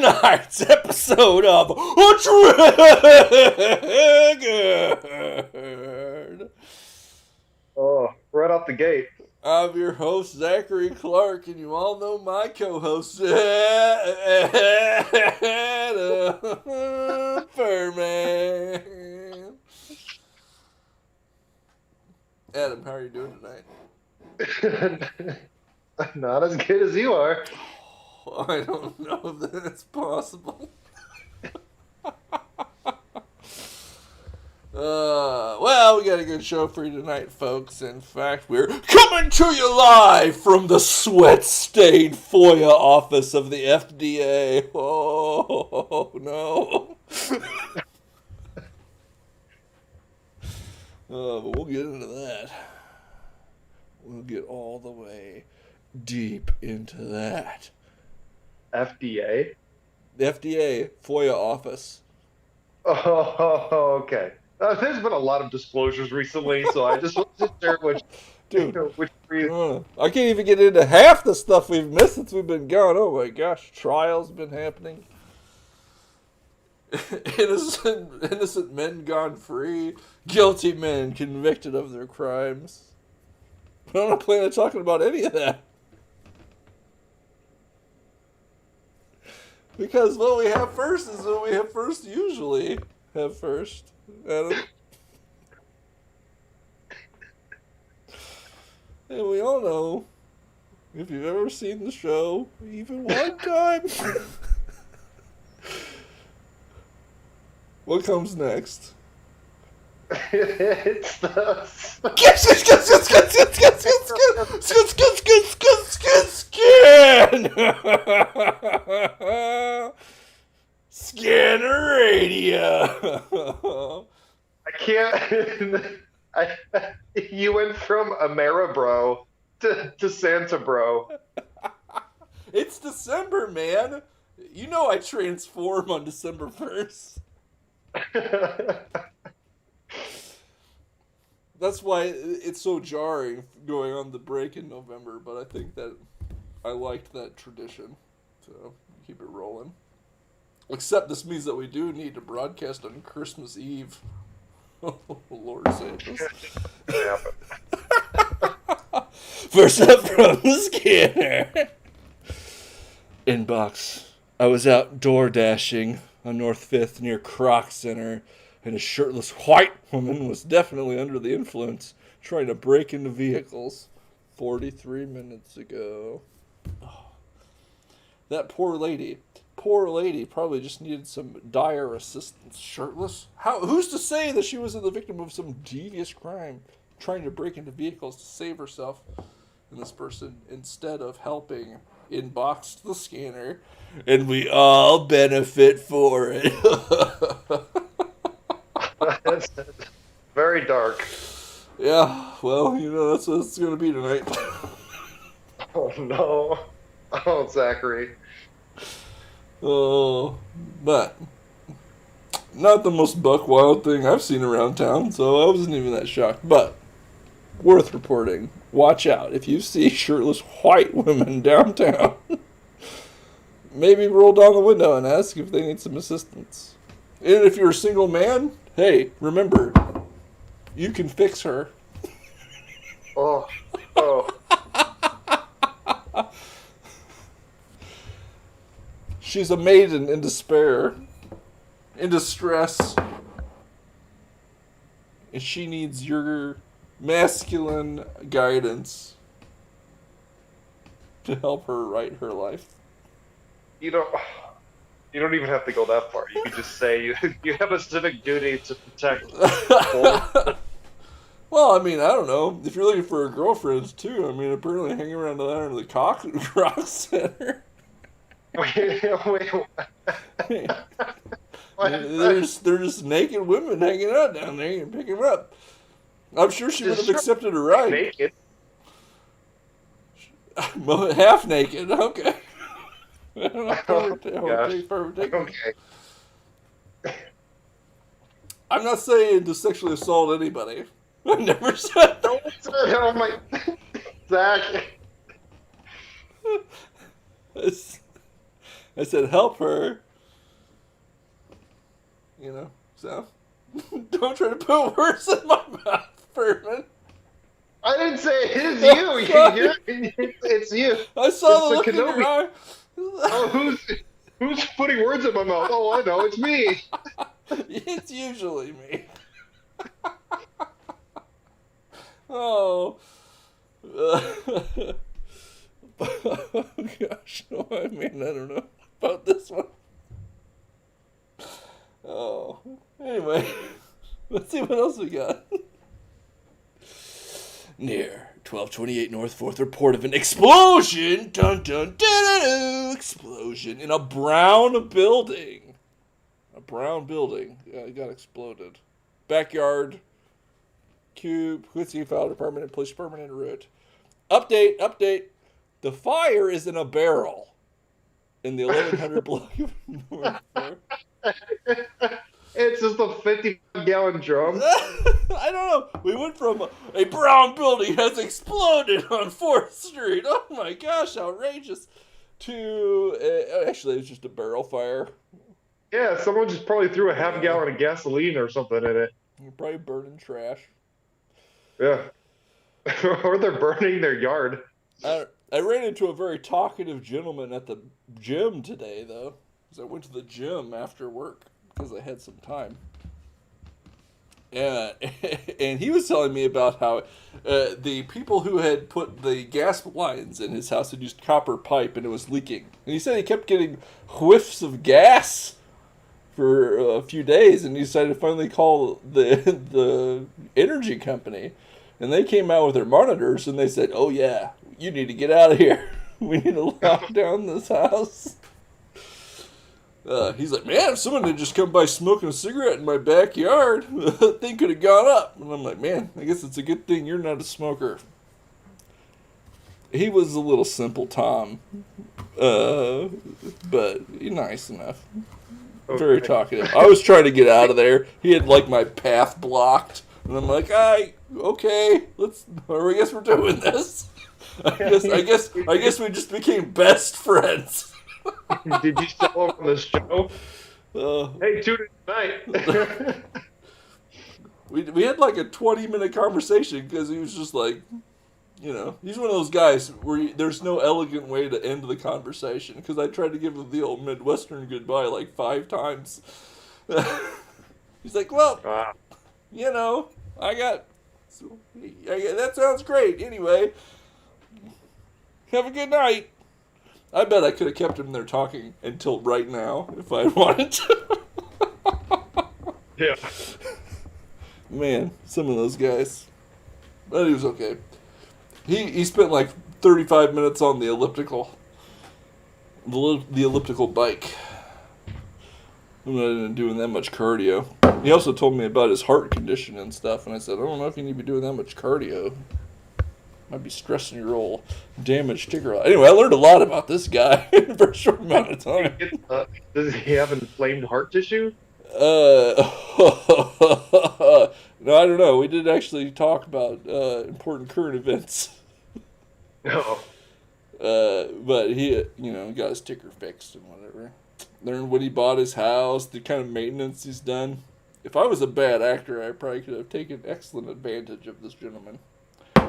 tonight's episode of Triggered. Oh, right out the gate. I'm your host, Zachary Clark, and you all know my co-host, Adam Furman. Adam, how are you doing tonight? Not as good as you are. Oh, I don't know that it's possible. Well, we got a good show for you tonight, folks. In fact, we're coming to you live from the sweat-stained FOIA office of the FDA. Oh, no. But we'll get into that. We'll get all the way deep into that. FDA? The FDA FOIA office. Oh, okay. There's been a lot of disclosures recently, so I just wasn't sure which. Dude, which I can't even get into half the stuff we've missed since we've been gone. Oh my gosh, trials been happening. Innocent men gone free, guilty men convicted of their crimes. I'm not planning on talking about any of that. Because what we have first is what we have first usually have first. Adam. And we all know, if you've ever seen the show, even one time, what comes next? It's the Scanner radio. I can't. You went from Amera Bro to Santa Bro. It's December, man. You know I transform on December 1st. That's why it's so jarring going on the break in November, but I think that I liked that tradition, so keep it rolling. Except this means that we do need to broadcast on Christmas Eve. Oh, Lord save us. First up from the scanner. Inbox. I was out door dashing on North 5th near Croc Center, and a shirtless white woman was definitely under the influence, trying to break into vehicles 43 minutes ago. Oh. That poor lady probably just needed some dire assistance. Shirtless? Who's to say that she wasn't the victim of some devious crime, trying to break into vehicles to save herself? And this person, instead of helping, inboxed the scanner, and we all benefit for it. That's very dark. Yeah, well, that's what it's going to be tonight. Oh, no. Oh, Zachary. Oh, but not the most buck wild thing I've seen around town, so I wasn't even that shocked. But worth reporting. Watch out if you see shirtless white women downtown. Maybe roll down the window and ask if they need some assistance. And if you're a single man, hey, remember, you can fix her. Oh. She's a maiden in despair, in distress, and she needs your masculine guidance to help her right her life. You don't even have to go that far. You can just say you have a civic duty to protect. Well, I mean, I don't know. If you're looking for a girlfriend too, I mean, apparently hanging around the Croc Center. There's naked women hanging out down there. You can pick them up. I'm sure she would have accepted a ride. Naked? Half naked, okay. Perfect. Okay. I'm not saying to sexually assault anybody. I never said that. Oh my... Zach. I said, help her. You know, so don't try to put words in my mouth, Furman. I didn't say it is Oh, you. fuck. It's you. I saw It's the the look in your Kenobi. eye. Oh, who's putting words in my mouth? Oh, I know, it's me. It's usually me. Oh. Oh gosh, no, I mean, I don't know about this one. Oh, anyway, let's see what else we got. Near 1228 North 4th, report of an explosion. Dun dun dun dun, dun explosion in a brown building. A brown building. Yeah, it got exploded. Backyard. Cube. Quincy Fire Department and Police Department en route. Update. The fire is in a barrel in the 1100 block of North 4th. It's just a 50-gallon drum. I don't know. We went from a brown building has exploded on 4th Street. Oh my gosh, outrageous. To, actually, it was just a barrel fire. Yeah, someone just probably threw a half-gallon of gasoline or something in it. You're probably burning trash. Yeah. Or they're burning their yard. I ran into a very talkative gentleman at the gym today, though. Because I went to the gym after work because I had some time. And he was telling me about how the people who had put the gas lines in his house had used copper pipe and it was leaking. And he said he kept getting whiffs of gas for a few days, and he decided to finally call the energy company. And they came out with their monitors and they said, "Oh yeah, you need to get out of here. We need to lock down this house." He's like, "Man, if someone had just come by smoking a cigarette in my backyard, the thing could have gone up." And I'm like, "Man, I guess it's a good thing you're not a smoker." He was a little simple Tom, but he's nice enough. Okay. Very talkative. I was trying to get out of there. He had like my path blocked. And I'm like, okay, I guess we're doing this. I guess we just became best friends. Did you sell him on this show? Hey, tune in tonight. We had like a 20-minute conversation because he was just like, you know, he's one of those guys where there's no elegant way to end the conversation because I tried to give him the old Midwestern goodbye like 5 times. He's like, well, you know, that sounds great. Anyway, have a good night. I bet I could have kept him there talking until right now if I wanted to. Yeah. Man, some of those guys. But he was okay. He spent like 35 minutes on the elliptical. The elliptical bike. I'm not doing that much cardio. He also told me about his heart condition and stuff, and I said, I don't know if you need to be doing that much cardio. Might be stressing your old damaged ticker. Anyway, I learned a lot about this guy in a very short amount of time. Does he have inflamed heart tissue? No, I don't know. We did actually talk about important current events. No. But he, got his ticker fixed and whatever. Learned when he bought his house, the kind of maintenance he's done. If I was a bad actor, I probably could have taken excellent advantage of this gentleman.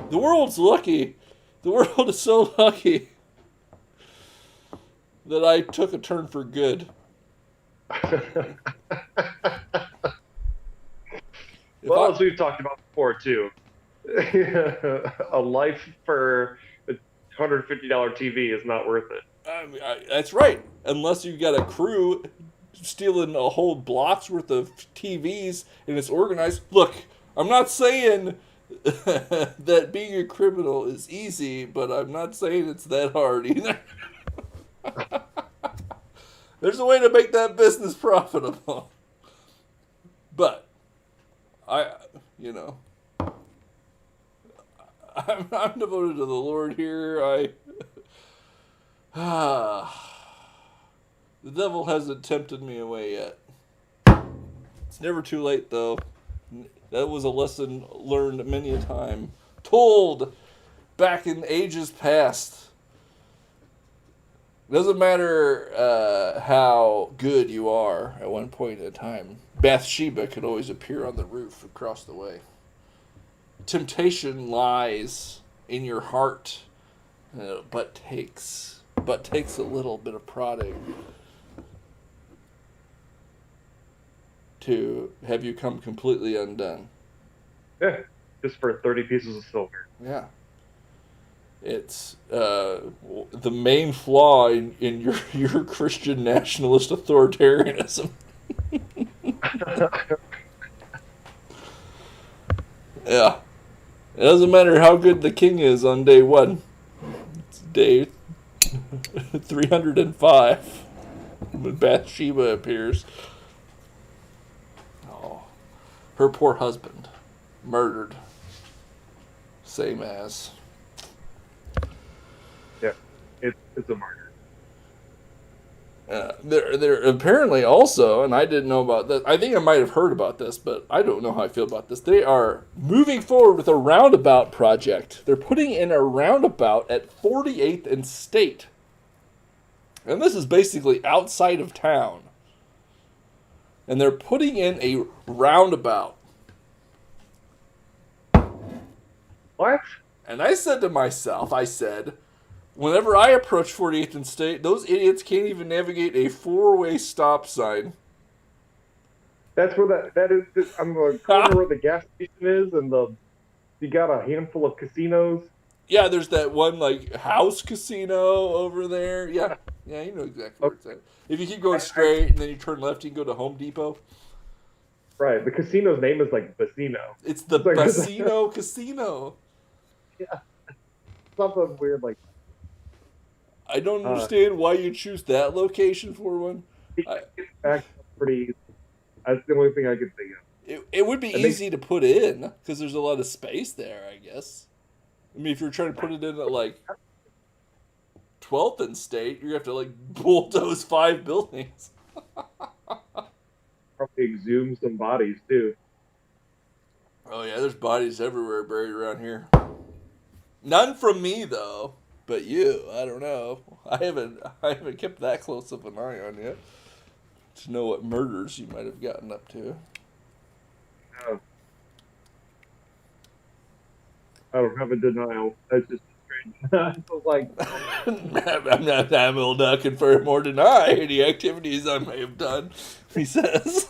The world's lucky. The world is so lucky that I took a turn for good. Well, as we've talked about before, too, a life for a $150 TV is not worth it. That's right. Unless you've got a crew stealing a whole block's worth of TVs and it's organized. Look, I'm not saying that being a criminal is easy, but I'm not saying it's that hard either. There's a way to make that business profitable. But, I'm devoted to the Lord here. The devil hasn't tempted me away yet. It's never too late, though. That was a lesson learned many a time. Told back in ages past. Doesn't matter how good you are at one point in time. Bathsheba could always appear on the roof across the way. Temptation lies in your heart, but takes a little bit of prodding to have you come completely undone. Yeah, just for 30 pieces of silver. Yeah. It's the main flaw in your Christian nationalist authoritarianism. Yeah. It doesn't matter how good the king is on day one. It's day 305 when Bathsheba appears. Oh, her poor husband murdered. Same as. Yeah, it's a murder. They're apparently also, and I didn't know about this. I think I might have heard about this, but I don't know how I feel about this. They are moving forward with a roundabout project. They're putting in a roundabout at 48th and State, and this is basically outside of town. And they're putting in a roundabout. What? And I said to myself, whenever I approach 48th and State, those idiots can't even navigate a four-way stop sign. That's where that is. I'm going to corner where the gas station is, and you got a handful of casinos. Yeah, there's that one like house casino over there. Yeah, you know exactly where it's at. If you keep going straight and then you turn left, you can go to Home Depot. Right, the casino's name is like Basino. It's the Basino Casino. Yeah, something weird like. I don't understand why you choose that location for one. That's pretty. That's the only thing I can think of. It would be easy to put in because there's a lot of space there, I guess. I mean, if you're trying to put it in at like 12th and State, you're going to have to like bulldoze 5 buildings. Probably exhume some bodies too. Oh yeah, there's bodies everywhere buried around here. None from me though, but you. I don't know. I haven't kept that close of an eye on yet to know what murders you might have gotten up to. I don't have a denial. That's just strange. I was like, I will not confirm or deny any activities I may have done, he says.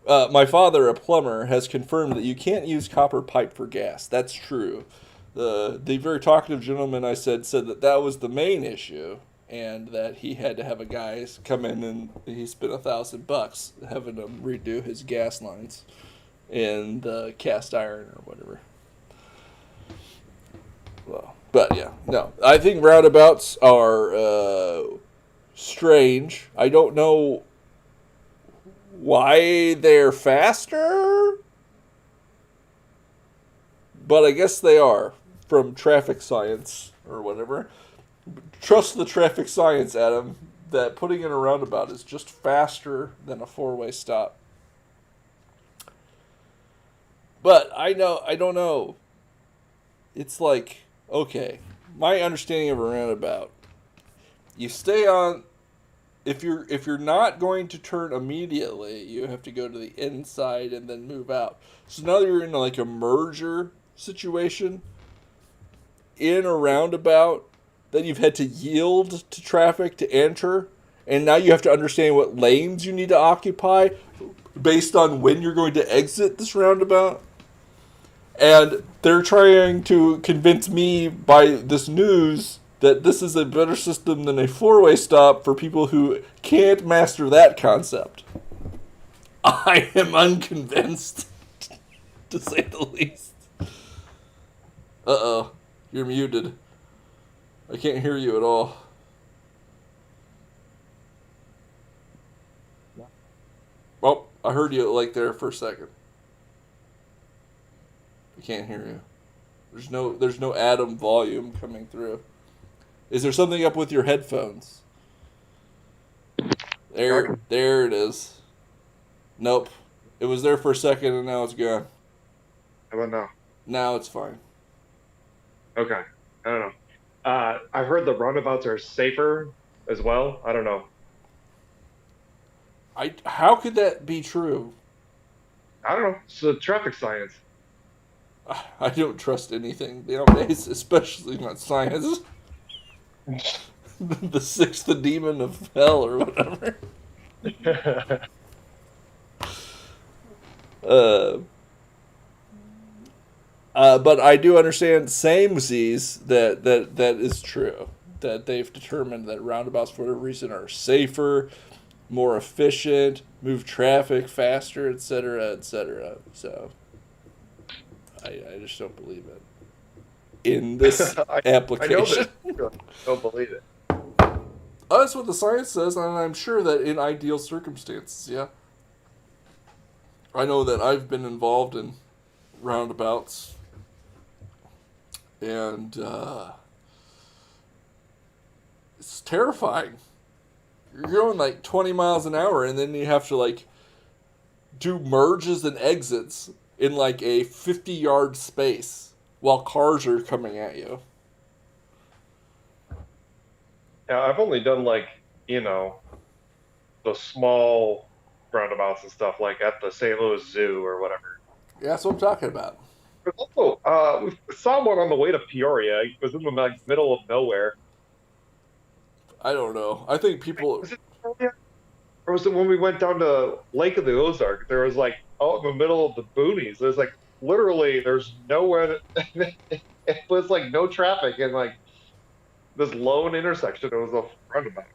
My father, a plumber, has confirmed that you can't use copper pipe for gas. That's true. The very talkative gentleman I said that was the main issue, and that he had to have a guy come in and he spent $1,000 having him redo his gas lines in the cast iron or whatever. Well, but yeah, no. I think roundabouts are strange. I don't know why they're faster, but I guess they are from traffic science or whatever. Trust the traffic science, Adam, that putting in a roundabout is just faster than a four-way stop. But I don't know. It's like, okay, my understanding of a roundabout, you stay on, if you're not going to turn immediately, you have to go to the inside and then move out. So now you're in like a merger situation in a roundabout, then you've had to yield to traffic to enter, and now you have to understand what lanes you need to occupy based on when you're going to exit this roundabout. And they're trying to convince me by this news that this is a better system than a four-way stop for people who can't master that concept. I am unconvinced, to say the least. Uh-oh, you're muted. I can't hear you at all. Oh, I heard you like there for a second. I can't hear you. There's no Adam volume coming through. Is there something up with your headphones? There it is. Nope. It was there for a second and now it's gone. How about now? Now it's fine. Okay. I don't know. I've heard the roundabouts are safer as well. I don't know. How could that be true? I don't know. It's the traffic science. I don't trust anything nowadays, especially not science. The sixth demon of hell or whatever. Uh, but I do understand samesies that is true. That they've determined that roundabouts, for whatever reason, are safer, more efficient, move traffic faster, etc., etc. So I just don't believe it in this I know application. that. I don't believe it. That's what the science says, and I'm sure that in ideal circumstances, yeah. I know that I've been involved in roundabouts, and it's terrifying. You're going like 20 miles an hour, and then you have to like do merges and exits in like a 50-yard space while cars are coming at you. Yeah, I've only done like, the small roundabouts and stuff like at the St. Louis Zoo or whatever. Yeah, that's what I'm talking about. But also, we saw one on the way to Peoria. It was in the like, middle of nowhere. I don't know. I think people. Was it Peoria? Or was it when we went down to Lake of the Ozark? There was like out in the middle of the boonies. There's like literally there's nowhere. It was like no traffic and like this lone intersection. It was a roundabout.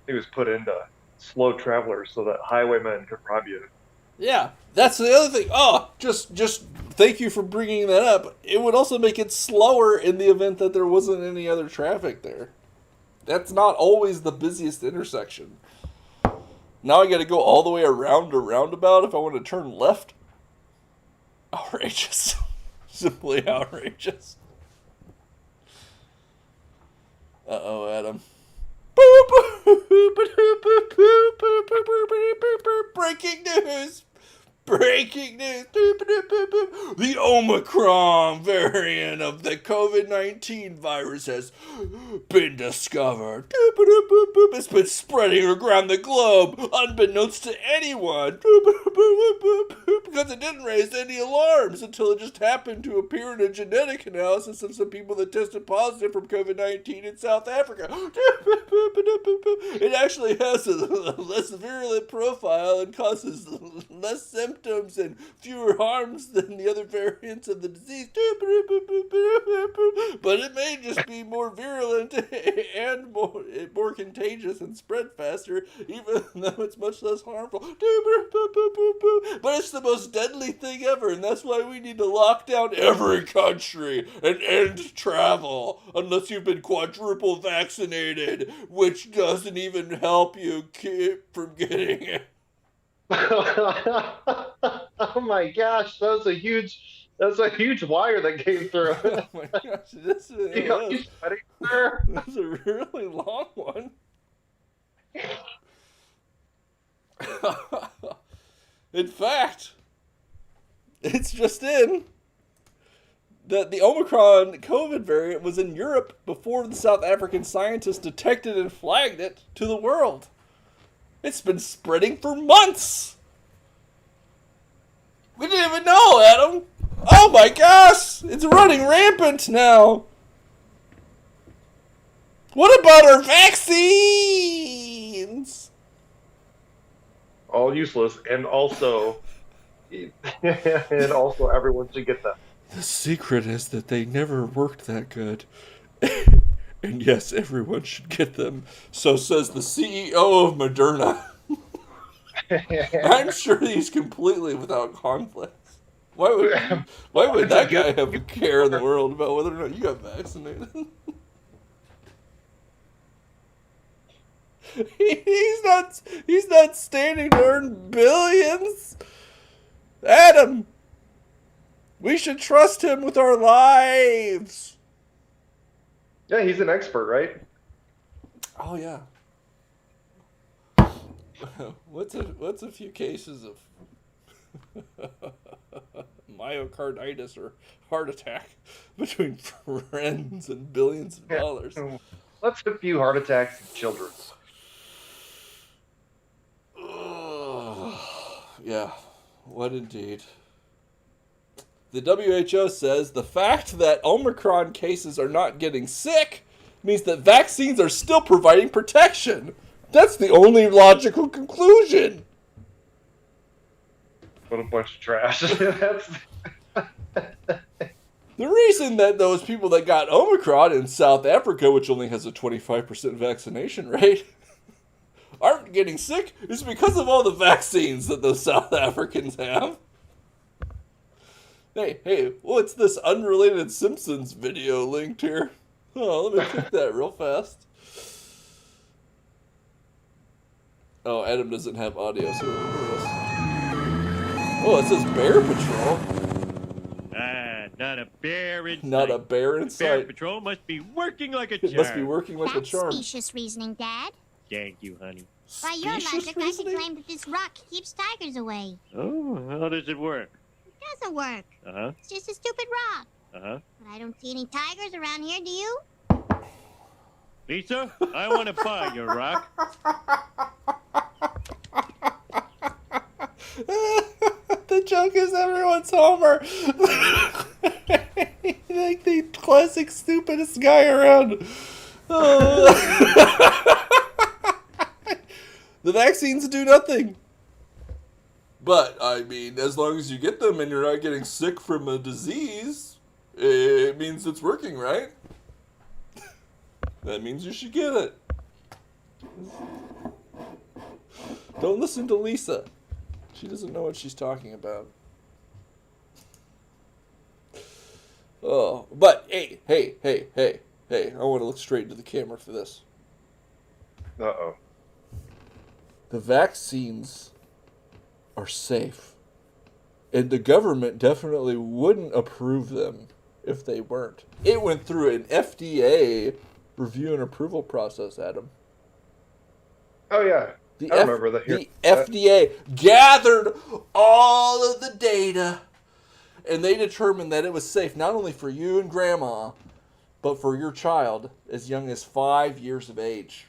It was put into slow travelers so that highwaymen could rob you. Yeah, that's the other thing. Oh, just thank you for bringing that up. It would also make it slower in the event that there wasn't any other traffic there. That's not always the busiest intersection. Now I got to go all the way around a roundabout if I want to turn left. Outrageous. Simply outrageous. Uh-oh, Adam. Breaking news! Breaking news! The OMICRON variant of the COVID-19 virus has been discovered. It's been spreading around the globe, unbeknownst to anyone, because it didn't raise any alarms until it just happened to appear in a genetic analysis of some people that tested positive from COVID-19 in South Africa. It actually has a less virulent profile and causes less symptoms and fewer harms than the other variants of the disease. But it may just be more virulent and more contagious and spread faster, even though it's much less harmful. But it's the most deadly thing ever, and that's why we need to lock down every country and end travel unless you've been quadruple vaccinated, which doesn't even help you keep from getting it. Oh my gosh, that's a huge wire that came through. Oh my gosh, this is, You know, you sweating, sir? this is a really long one. In fact, it's just in that the Omicron COVID variant was in Europe before the South African scientists detected and flagged it to the world. It's been spreading for months. We didn't even know, Adam. Oh my gosh, it's running rampant now. What about our vaccines? All useless, and also, everyone should get them. The secret is that they never worked that good. And yes, everyone should get them. So says the CEO of Moderna. I'm sure he's completely without conflicts. Why would that guy have a care in the world about whether or not you got vaccinated? He's not standing to earn billions. Adam, we should trust him with our lives. Yeah, he's an expert, right? Oh yeah. What's a few cases of Myocarditis or heart attack between friends and billions of dollars. Let's a few heart attacks in children. Yeah, what indeed. The WHO says the fact that Omicron cases are not getting sick means that vaccines are still providing protection. That's the only logical conclusion. What a bunch of trash. That's... The reason that those people that got Omicron in South Africa, which only has a 25% vaccination rate, aren't getting sick is because of all the vaccines that those South Africans have. Hey, what's this unrelated Simpsons video linked here? Oh, let me click that real fast. Oh, Adam doesn't have audio, so we'll do this. Oh, it says Bear Patrol. Not a bear in sight. Not a bear in sight. Bear Patrol must be working like a charm. It must be working like a charm. That's specious reasoning, Dad. Thank you, honey. By your Specious logic, I reasoning? could claim that this rock keeps tigers away. Oh, how does it work? It doesn't work. Uh-huh, It's just a stupid rock. uh-huh. But I don't see any tigers around here, do you? Lisa, I want to buy your rock. The joke is everyone's Homer. Like the classic stupidest guy around. The vaccines do nothing. But, I mean, as long as you get them and you're not getting sick from a disease, it means it's working, right? That means you should get it. Don't listen to Lisa. She doesn't know what she's talking about. Oh, but hey, I want to look straight into the camera for this. Uh-oh. The vaccines are safe. And the government definitely wouldn't approve them if they weren't. It went through an FDA review and approval process, Adam. Oh, yeah. I remember that. The FDA gathered all of the data, and they determined that it was safe not only for you and Grandma, but for your child as young as 5 years of age.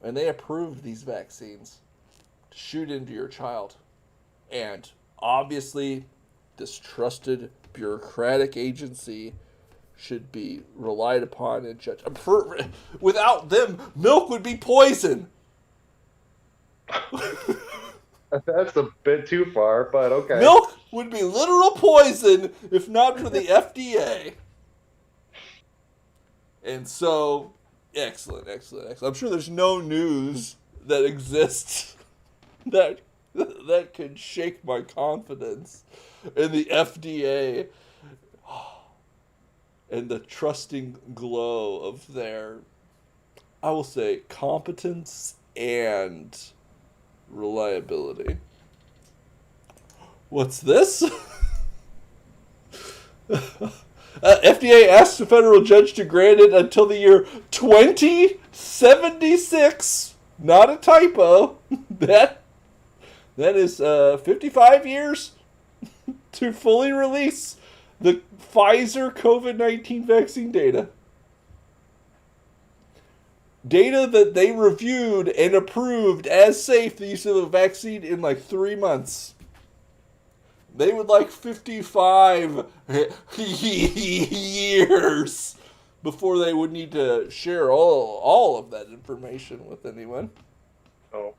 And they approved these vaccines to shoot into your child. And obviously, this trusted bureaucratic agency should be relied upon and judged. Without them, milk would be poison. That's a bit too far, but okay. Milk would be literal poison if not for the FDA. And so, excellent. I'm sure there's no news that exists that could shake my confidence in the FDA and the trusting glow of their, I will say, competence and reliability. What's this? FDA asked a federal judge to grant it until the year 2076. Not a typo. That is 55 years to fully release the Pfizer COVID-19 vaccine data. Data that they reviewed and approved as safe, the use of a vaccine in like 3 months. They would like 55 years before they would need to share all of that information with anyone. Oh.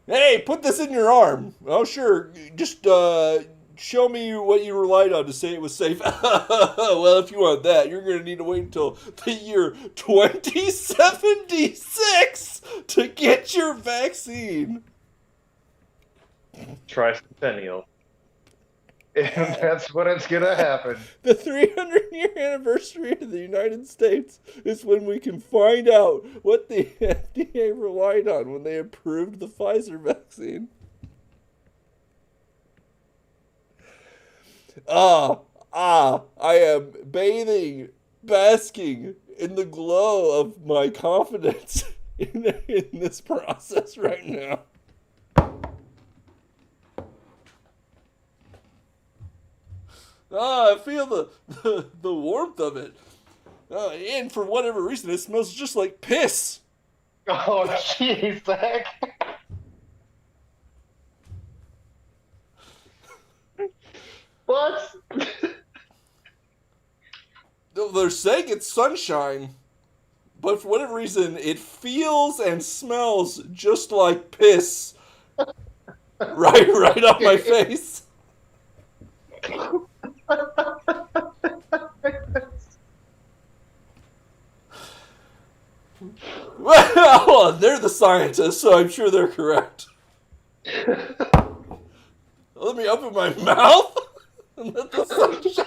Hey, put this in your arm. Oh, sure. Just show me what you relied on to say it was safe. Well, if you want that, you're going to need to wait until the year 2076 to get your vaccine. Tricentennial. And that's when it's going to happen. The 300-year anniversary of the United States is when we can find out what the FDA relied on when they approved the Pfizer vaccine. I am basking in the glow of my confidence in this process right now. I feel the warmth of it. And for whatever reason, it smells just like piss. Oh, jeez, Zach. What? They're saying it's sunshine, but for whatever reason, it feels and smells just like piss. Right on my face. Well, they're the scientists, so I'm sure they're correct. Let me open my mouth and let the sun shine.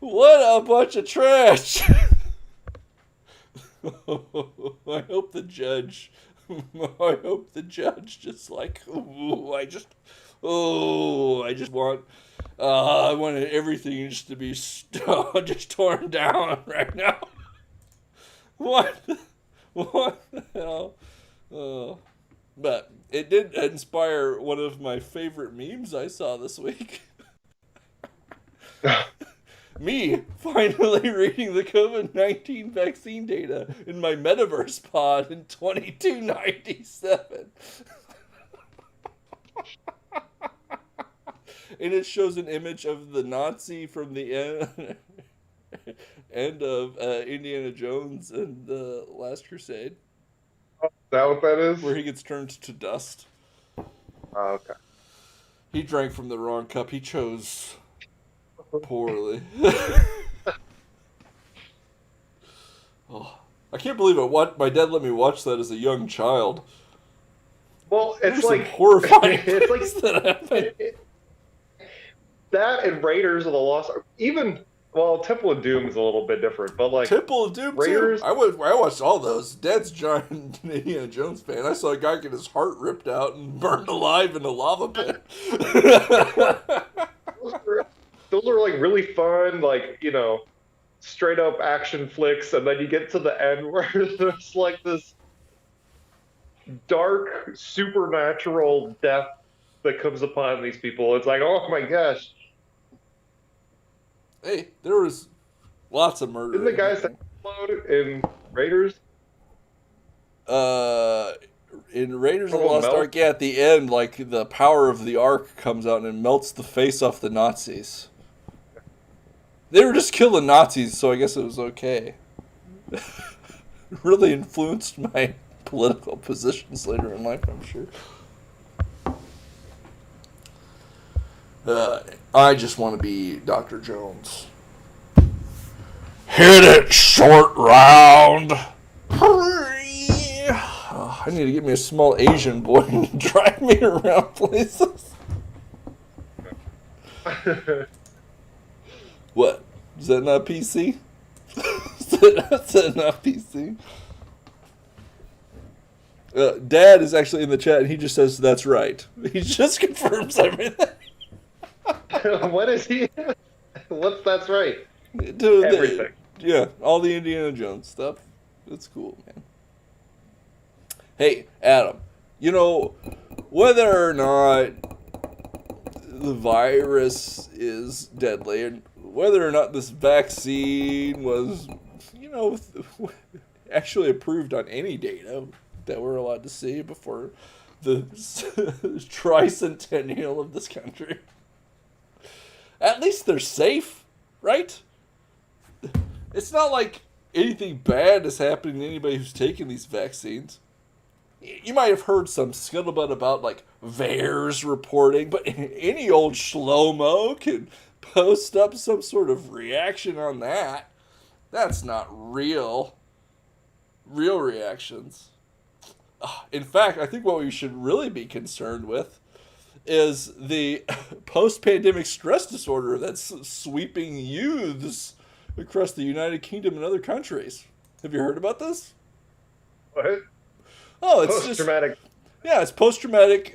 What a bunch of trash! I hope the judge just like, I wanted everything just to be just torn down right now. What the hell? But it did inspire one of my favorite memes I saw this week. Me finally reading the COVID-19 vaccine data in my metaverse pod in 2297. And it shows an image of the Nazi from the end of Indiana Jones and the Last Crusade. Is that what that is? Where he gets turned to dust. Oh, okay. He drank from the wrong cup. He chose poorly. Oh, I can't believe it. My dad let me watch that as a young child. Well, it's There's like some horrifying it's like things that happen. That and Raiders of the Lost. Even Temple of Doom is a little bit different, but like Temple of Doom Raiders. too. I watched all those. Dad's a giant Indiana Jones fan. I saw a guy get his heart ripped out and burned alive in a lava pit. Those are like really fun, like, straight up action flicks, and then you get to the end where there's like this dark supernatural death that comes upon these people. It's like, oh my gosh. Hey, there was lots of murder. Didn't the guys that explode in Raiders? In Raiders of the Trouble Lost melt? Ark, yeah, at the end, like, the power of the Ark comes out and melts the face off the Nazis. They were just killing Nazis, so I guess it was okay. Really influenced my political positions later in life, I'm sure. I just want to be Dr. Jones. Hit it, short round! Oh, I need to get me a small Asian boy and drive me around places. What? Is that not PC? Is that not PC? Dad is actually in the chat and he just says that's right. He just confirms everything. What is he? That's right? Everything. Yeah, all the Indiana Jones stuff. That's cool, man. Hey, Adam, whether or not the virus is deadly and whether or not this vaccine was, actually approved on any data that we're allowed to see before the tricentennial of this country, at least they're safe, right? It's not like anything bad is happening to anybody who's taking these vaccines. You might have heard some scuttlebutt about, like, VAERS reporting, but any old schlomo can post up some sort of reaction on that. That's not real reactions. In fact, I think what we should really be concerned with is the post-pandemic stress disorder that's sweeping youths across the United Kingdom and other countries. Have you heard about this? What? Oh, it's post-traumatic. It's post-traumatic,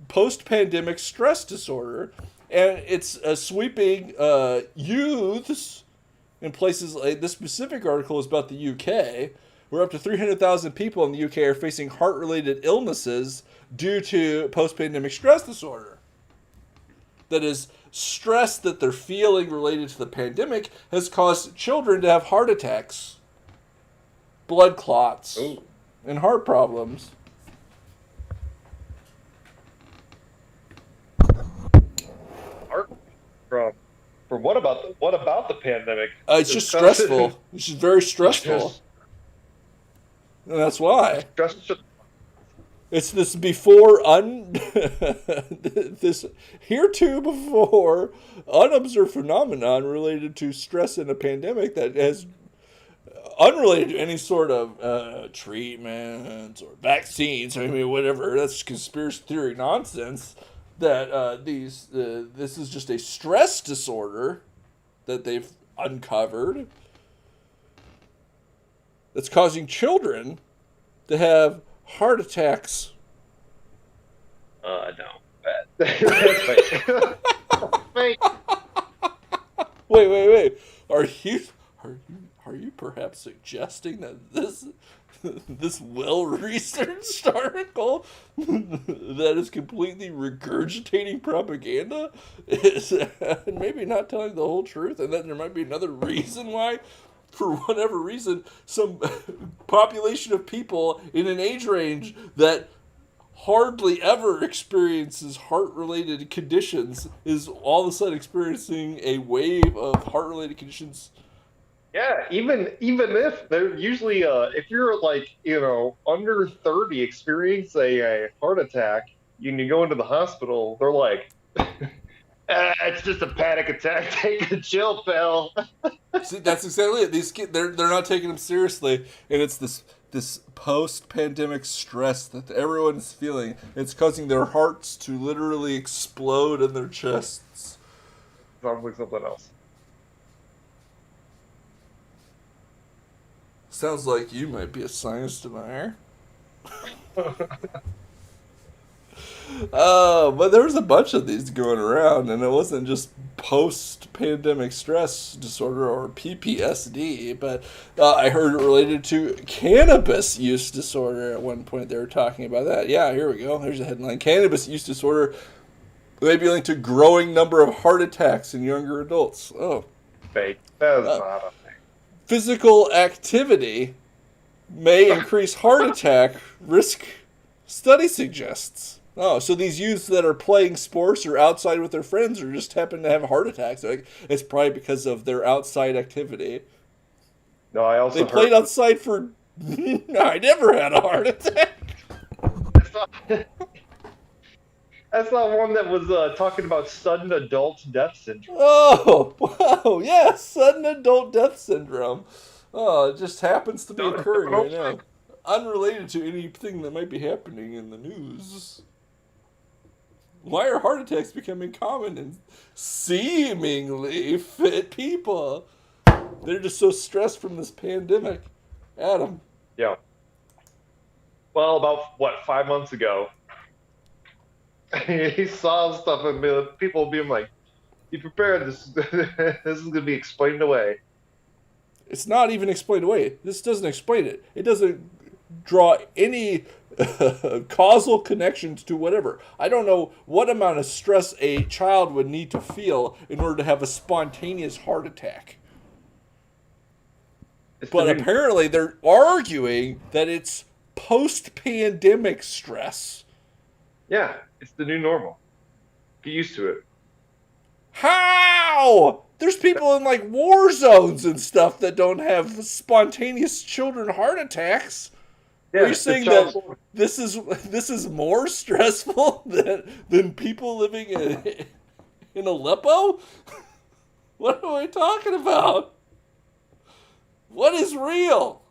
post-pandemic stress disorder, and it's sweeping youths in places. Like, this specific article is about the UK, where up to 300,000 people in the UK are facing heart-related illnesses due to post-pandemic stress disorder. That is, stress that they're feeling related to the pandemic has caused children to have heart attacks, blood clots, and heart problems. Heart from what about the pandemic? It's just stressful. It's just very stressful. And that's why. It's this this heretofore unobserved phenomenon related to stress in a pandemic that has unrelated to any sort of treatments or vaccines. I mean, whatever. That's conspiracy theory nonsense. That this is just a stress disorder that they've uncovered that's causing children to have heart attacks. No. That's fake. Fake. Wait. Are you perhaps suggesting that this well-researched article that is completely regurgitating propaganda is maybe not telling the whole truth, and then there might be another reason why, for whatever reason, some population of people in an age range that hardly ever experiences heart-related conditions is all of a sudden experiencing a wave of heart-related conditions. Yeah, even if they're usually if you're like, under 30 experience a heart attack and you go into the hospital, they're like, it's just a panic attack. Take a chill pill. See, that's exactly it. These kids, they're not taking them seriously, and it's this post-pandemic stress that everyone's feeling. It's causing their hearts to literally explode in their chests. Sounds like something else. Sounds like you might be a science denier. But there was a bunch of these going around, and it wasn't just post-pandemic stress disorder or PPSD, but I heard it related to cannabis use disorder at one point. They were talking about that. Yeah, here we go. There's a headline. Cannabis use disorder may be linked to growing number of heart attacks in younger adults. Oh. Fake. That is not a thing. Physical activity may increase heart attack risk, study suggests. Oh, so these youths that are playing sports or outside with their friends or just happen to have heart attacks, it's probably because of their outside activity. No, I also They played outside for... I never had a heart attack. That's not one that was talking about sudden adult death syndrome. Oh, wow, yeah, sudden adult death syndrome. Oh, it just happens to be occurring right now. Unrelated to anything that might be happening in the news. Why are heart attacks becoming common in seemingly fit people? They're just so stressed from this pandemic. Adam. Yeah. Well, about, 5 months ago, he saw stuff and people being like, "Be prepared. This is going to be explained away." It's not even explained away. This doesn't explain it. It doesn't draw any causal connections to whatever. I don't know what amount of stress a child would need to feel in order to have a spontaneous heart attack. But apparently they're arguing that it's post-pandemic stress. Yeah, it's the new normal. Get used to it. How? There's people in like war zones and stuff that don't have spontaneous children heart attacks. Yeah, are you saying that this is more stressful than people living in Aleppo? What am I talking about? What is real?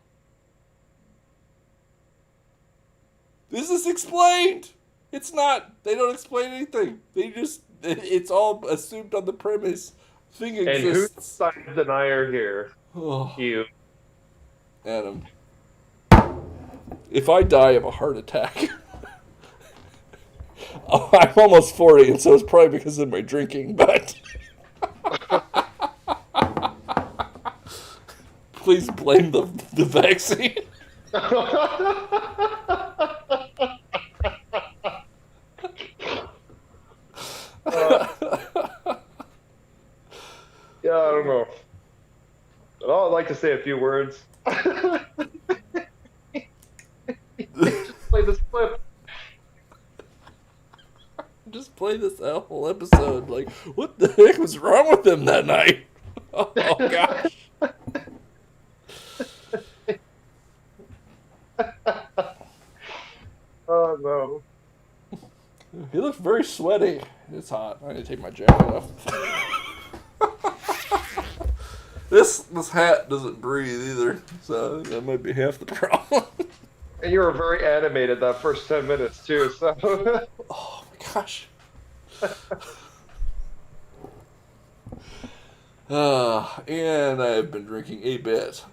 This is explained. It's not. They don't explain anything. It's all assumed on the premise. Thing exists. And who's the science denier here? Oh. You. Adam. If I die of a heart attack, I'm almost 40, and so it's probably because of my drinking, but please blame the vaccine. Yeah, I don't know. But I'd like to say a few words. Just play this clip. Just play this whole episode. Like, what the heck was wrong with him that night? Oh, gosh. Oh no. He looks very sweaty. It's hot. I need to take my jacket off. This hat doesn't breathe either, so that might be half the problem. And you were very animated that first 10 minutes too, so Oh my gosh. And I've been drinking a bit.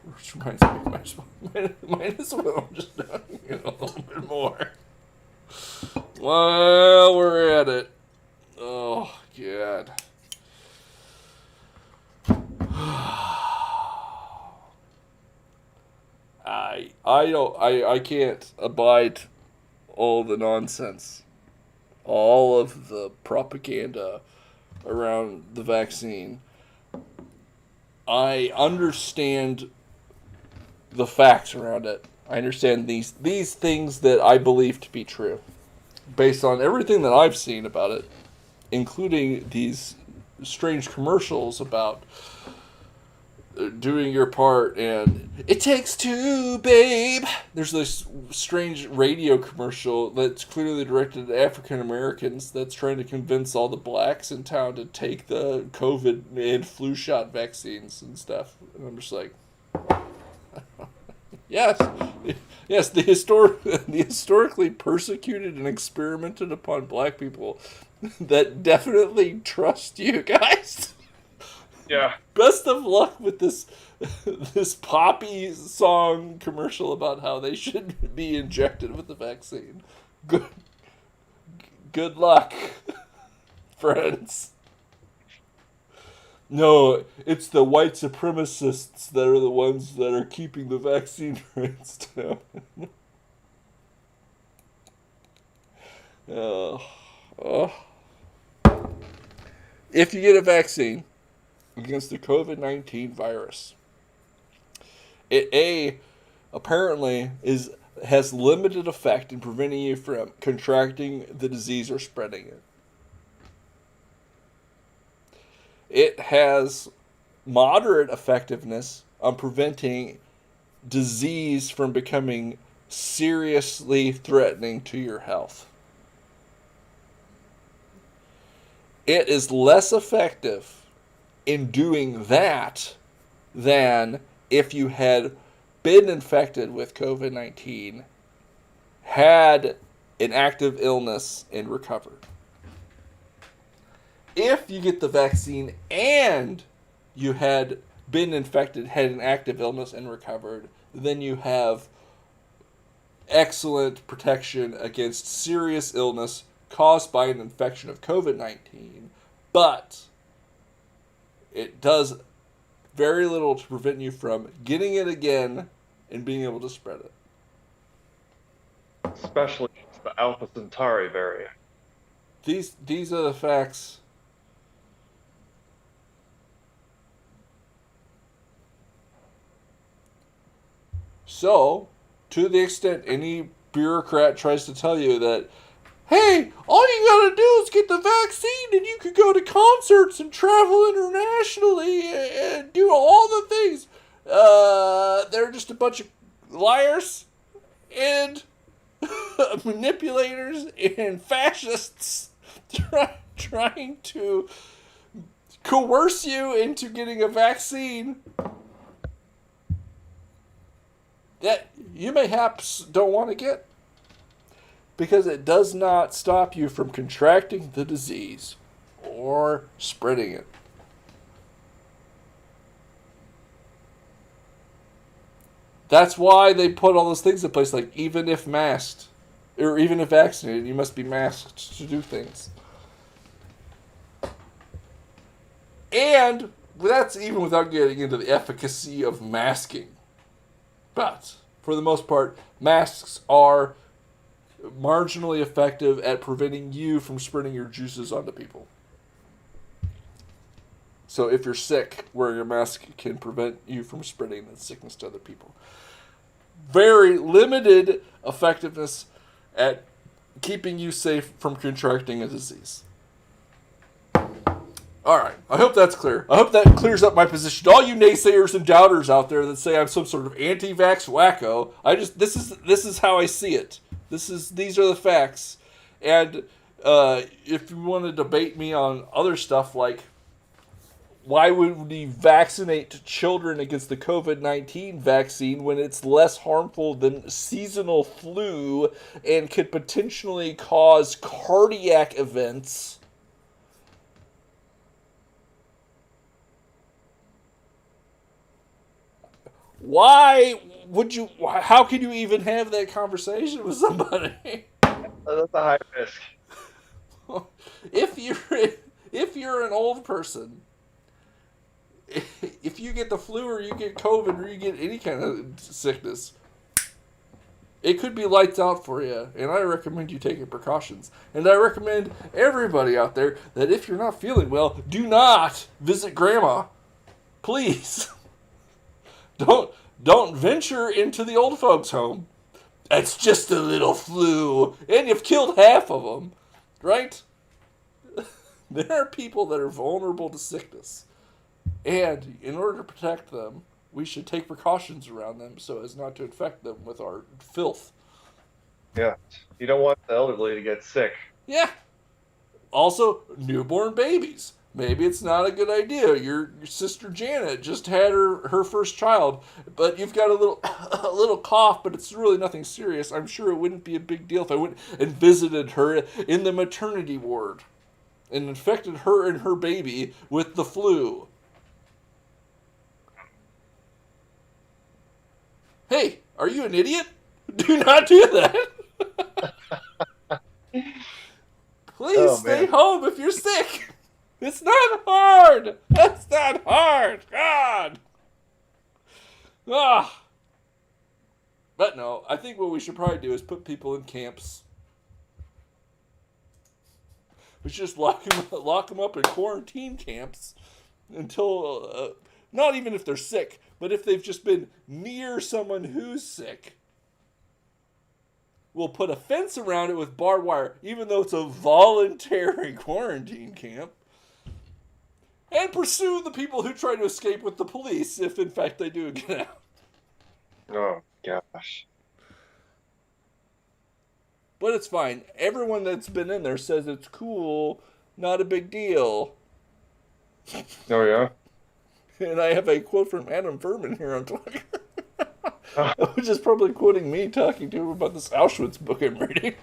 Which reminds me, might as well just a little bit more. While we're at it. Oh, God. I can't abide all the nonsense, all of the propaganda around the vaccine. I understand the facts around it. I understand these things that I believe to be true, based on everything that I've seen about it, including these strange commercials about doing your part and it takes two, babe. There's this strange radio commercial that's clearly directed at African Americans that's trying to convince all the blacks in town to take the COVID and flu shot vaccines and stuff. And I'm just like, yes, the historically persecuted and experimented upon black people that definitely trust you guys. yeah. Best of luck with this Poppy song commercial about how they should be injected with the vaccine. Good luck, friends. No, it's the white supremacists that are the ones that are keeping the vaccine rates down. Oh. If you get a vaccine against the COVID-19 virus, it apparently has limited effect in preventing you from contracting the disease or spreading it. It has moderate effectiveness on preventing disease from becoming seriously threatening to your health. It is less effective in doing that than if you had been infected with COVID-19, had an active illness, and recovered. If you get the vaccine and you had been infected, had an active illness, and recovered, then you have excellent protection against serious illness caused by an infection of COVID-19, but it does very little to prevent you from getting it again and being able to spread it. Especially the Alpha Centauri variant. These are the facts. So, to the extent any bureaucrat tries to tell you that, hey, all you gotta do is get the vaccine and you could go to concerts and travel internationally and do all the things, they're just a bunch of liars and manipulators and fascists trying to coerce you into getting a vaccine that you mayhaps don't want to get, because it does not stop you from contracting the disease or spreading it. That's why they put all those things in place, like even if masked, or even if vaccinated, you must be masked to do things. And that's even without getting into the efficacy of masking. But, for the most part, masks are marginally effective at preventing you from spreading your juices onto people. So if you're sick, wearing a mask can prevent you from spreading that sickness to other people. Very limited effectiveness at keeping you safe from contracting a disease. Alright, I hope that's clear. I hope that clears up my position. All you naysayers and doubters out there that say I'm some sort of anti-vax wacko, this is how I see it. These are the facts. And if you want to debate me on other stuff like why would we vaccinate children against the COVID-19 vaccine when it's less harmful than seasonal flu and could potentially cause cardiac events? How can you even have that conversation with somebody? That's a high risk. If you're an old person, if you get the flu or you get COVID or you get any kind of sickness, it could be lights out for you. And I recommend you taking precautions. And I recommend everybody out there that if you're not feeling well, do not visit grandma. Please. Don't venture into the old folks' home. It's just a little flu. And you've killed half of them. Right? There are people that are vulnerable to sickness. And in order to protect them, we should take precautions around them so as not to infect them with our filth. Yeah. You don't want the elderly to get sick. Yeah. Also, newborn babies. Maybe it's not a good idea. Your sister Janet just had her first child, but you've got a little cough, but it's really nothing serious. I'm sure it wouldn't be a big deal if I went and visited her in the maternity ward and infected her and her baby with the flu. Hey, are you an idiot? Do not do that. Please stay home if you're sick. It's not hard. It's not hard. God. Ah. But no, I think what we should probably do is put people in camps. We should just lock them up in quarantine camps until, not even if they're sick, but if they've just been near someone who's sick. We'll put a fence around it with barbed wire, even though it's a voluntary quarantine camp. And pursue the people who try to escape with the police, if in fact they do get out. Oh, gosh. But it's fine. Everyone that's been in there says it's cool, not a big deal. Oh, yeah? And I have a quote from Adam Furman here on Twitter. Which is probably quoting me talking to him about this Auschwitz book I'm reading.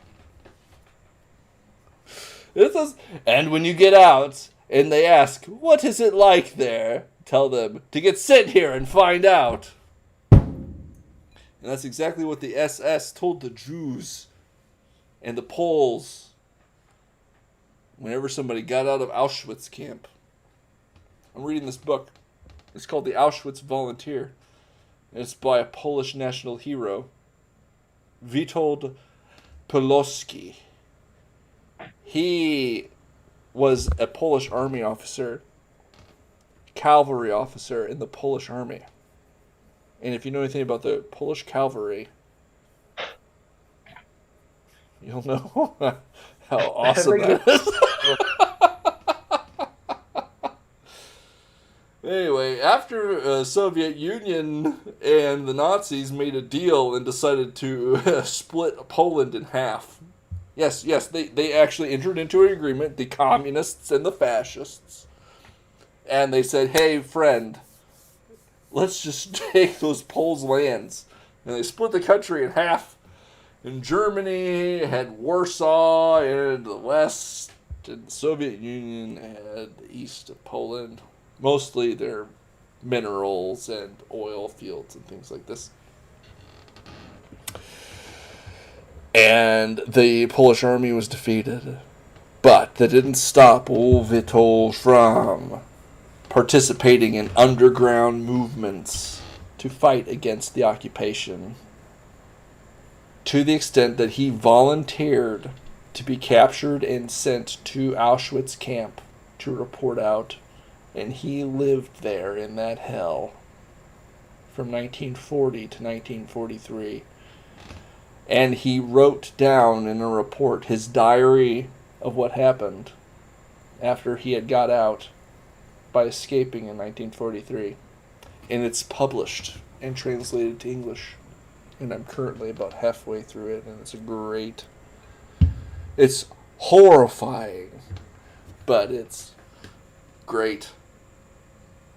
It says, and when you get out and they ask, what is it like there? Tell them to get sent here and find out. And that's exactly what the SS told the Jews and the Poles whenever somebody got out of Auschwitz camp. I'm reading this book. It's called The Auschwitz Volunteer. And it's by a Polish national hero, Witold Pulowski. He was a Polish army officer, cavalry officer in the Polish army. And if you know anything about the Polish cavalry, you'll know how awesome that is. Anyway, after the Soviet Union and the Nazis made a deal and decided to split Poland in half. Yes, they actually entered into an agreement, the communists and the fascists. And they said, hey, friend, let's just take those Poles' lands. And they split the country in half. And Germany had Warsaw and the west, and the Soviet Union had the east of Poland. Mostly their minerals and oil fields and things like this. And the Polish army was defeated. But that didn't stop old Witold from participating in underground movements to fight against the occupation, to the extent that he volunteered to be captured and sent to Auschwitz camp to report out, and he lived there in that hell from 1940 to 1943. And he wrote down in a report his diary of what happened after he had got out by escaping in 1943. And it's published and translated to English. And I'm currently about halfway through it, and it's horrifying, but it's great.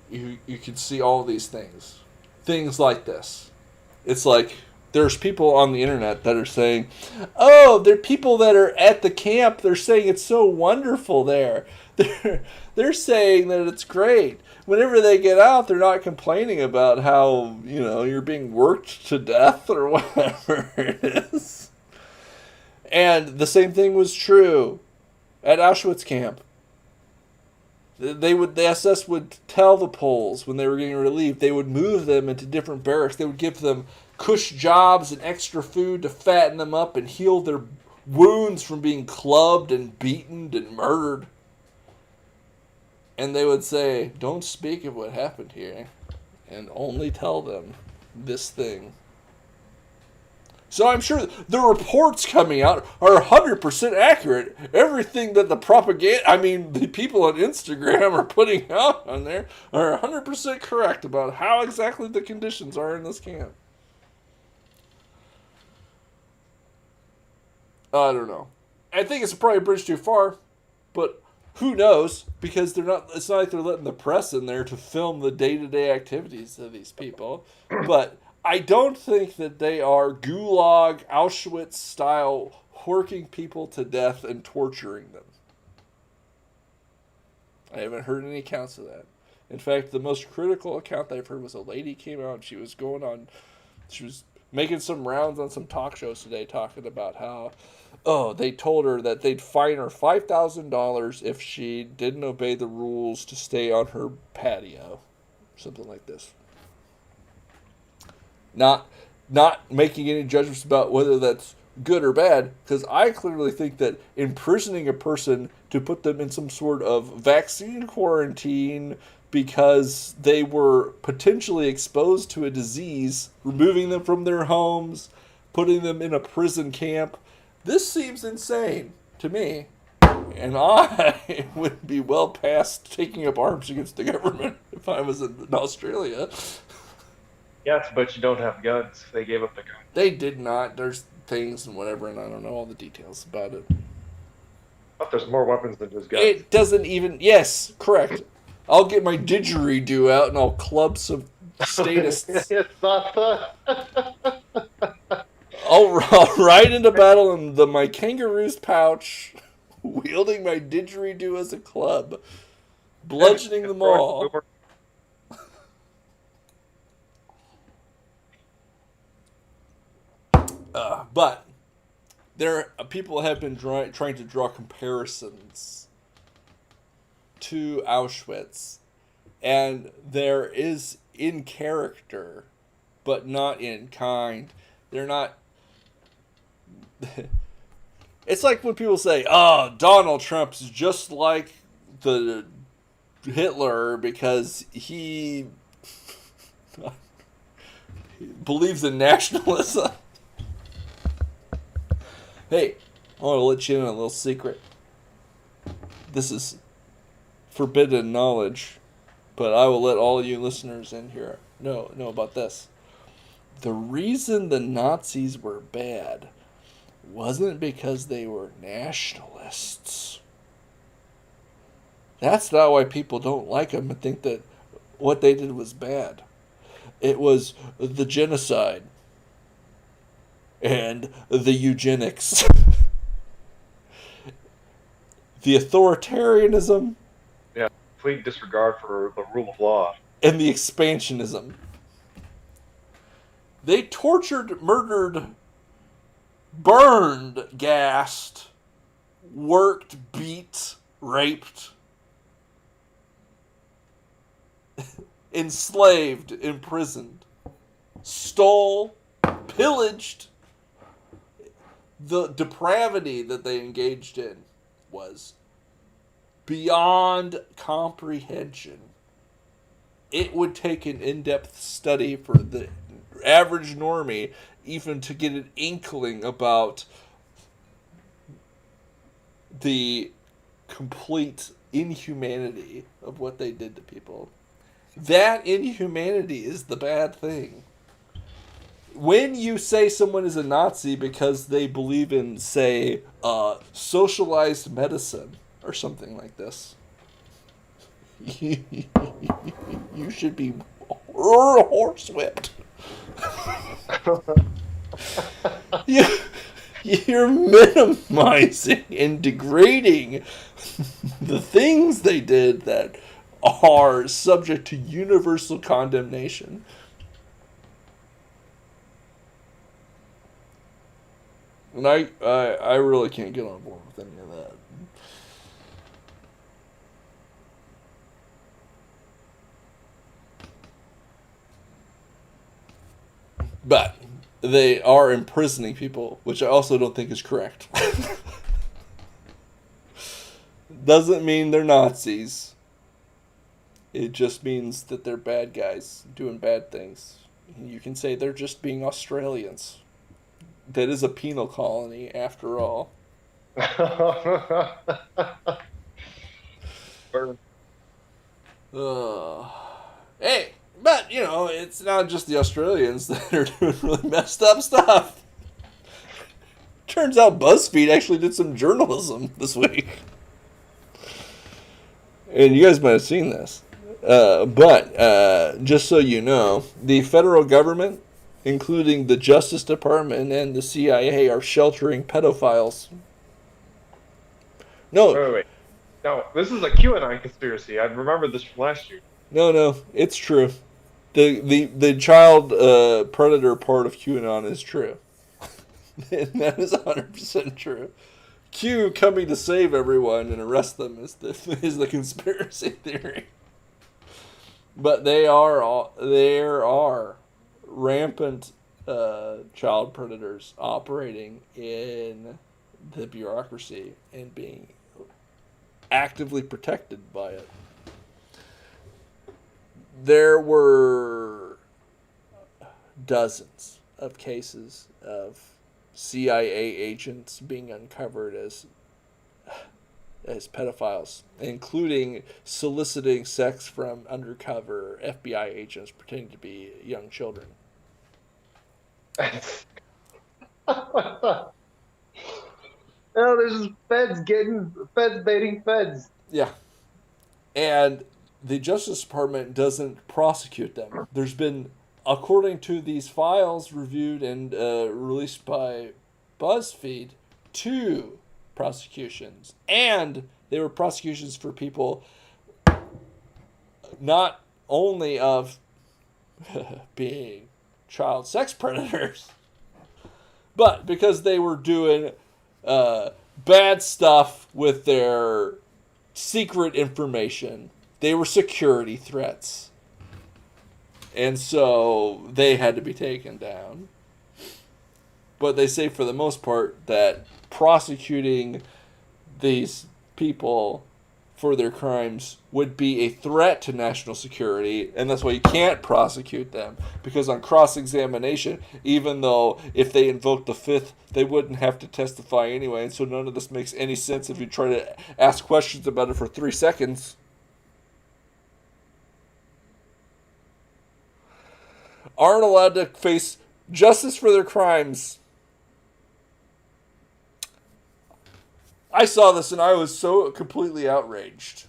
You can see all these things. Things like this. It's like there's people on the internet that are saying, oh, there are people that are at the camp. They're saying it's so wonderful there. They're saying that it's great. Whenever they get out, they're not complaining about how, you're being worked to death or whatever it is. And the same thing was true at Auschwitz camp. The SS would tell the Poles when they were getting relieved, they would move them into different barracks. They would give them cush jobs and extra food to fatten them up and heal their wounds from being clubbed and beaten and murdered. And they would say, don't speak of what happened here, and only tell them this thing. So I'm sure the reports coming out are 100% accurate. Everything that the people on Instagram are putting out on there are 100% correct about how exactly the conditions are in this camp. I don't know. I think it's probably a bridge too far, but who knows? Because it's not like they're letting the press in there to film the day-to-day activities of these people. But I don't think that they are Gulag, Auschwitz-style working people to death and torturing them. I haven't heard any accounts of that. In fact, the most critical account I've heard was a lady came out and she was making some rounds on some talk shows today talking about how, they told her that they'd fine her $5,000 if she didn't obey the rules to stay on her patio. Something like this. Not making any judgments about whether that's good or bad, because I clearly think that imprisoning a person to put them in some sort of vaccine quarantine because they were potentially exposed to a disease, removing them from their homes, putting them in a prison camp, this seems insane to me. And I would be well past taking up arms against the government if I was in Australia. Yes, but you don't have guns. They gave up the guns. They did not. There's things and whatever, and I don't know all the details about it. But there's more weapons than just guns. It doesn't even... Yes, correct. I'll get my didgeridoo out and I'll club some statists. It's not I'll ride into battle in my kangaroo's pouch, wielding my didgeridoo as a club, bludgeoning them all. But people have been trying to draw comparisons to Auschwitz, and there is in character, but not in kind. They're not. It's like when people say, "Oh, Donald Trump's just like the Hitler because he believes in nationalism." Hey, I want to let you in on a little secret. This is forbidden knowledge, but I will let all you listeners in here know about this. The reason the Nazis were bad wasn't because they were nationalists. That's not why people don't like them and think that what they did was bad. It was the genocide and the eugenics, the authoritarianism, complete disregard for the rule of law, and the expansionism. They tortured, murdered, burned, gassed, worked, beat, raped, enslaved, imprisoned stole, pillaged. The depravity that they engaged in was beyond comprehension. It would take an in-depth study for the average normie even to get an inkling about the complete inhumanity of what they did to people. That inhumanity is the bad thing. When you say someone is a Nazi because they believe in, say, socialized medicine or something like this, you should be horsewhipped. You're minimizing and degrading the things they did that are subject to universal condemnation. And I really can't get on board with any of that. But they are imprisoning people, which I also don't think is correct. Doesn't mean they're Nazis. It just means that they're bad guys doing bad things. You can say they're just being Australians. That is a penal colony, after all. Hey, but, you know, it's not just the Australians that are doing really messed up stuff. Turns out BuzzFeed actually did some journalism this week. And you guys might have seen this. But just so you know, the federal government, including the Justice Department and the CIA, are sheltering pedophiles. No. Wait. No, this is a QAnon conspiracy. I remember this from last year. No, it's true. The child predator part of QAnon is true. And that is 100% true. Q coming to save everyone and arrest them is the conspiracy theory. But there are rampant child predators operating in the bureaucracy and being actively protected by it. There were dozens of cases of CIA agents being uncovered as pedophiles, including soliciting sex from undercover FBI agents pretending to be young children. Oh, there's just feds baiting feds. Yeah. And the Justice Department doesn't prosecute them. There's been, according to these files reviewed and released by BuzzFeed, 2 prosecutions. And they were prosecutions for people not only of being child sex predators, but because they were doing bad stuff with their secret information. They were security threats. And so they had to be taken down. But they say for the most part that prosecuting these people for their crimes would be a threat to national security, and that's why you can't prosecute them, because on cross-examination, even though if they invoked the Fifth, they wouldn't have to testify anyway, and so none of this makes any sense if you try to ask questions about it for 3 seconds. Aren't allowed to face justice for their crimes. I saw this and I was so completely outraged.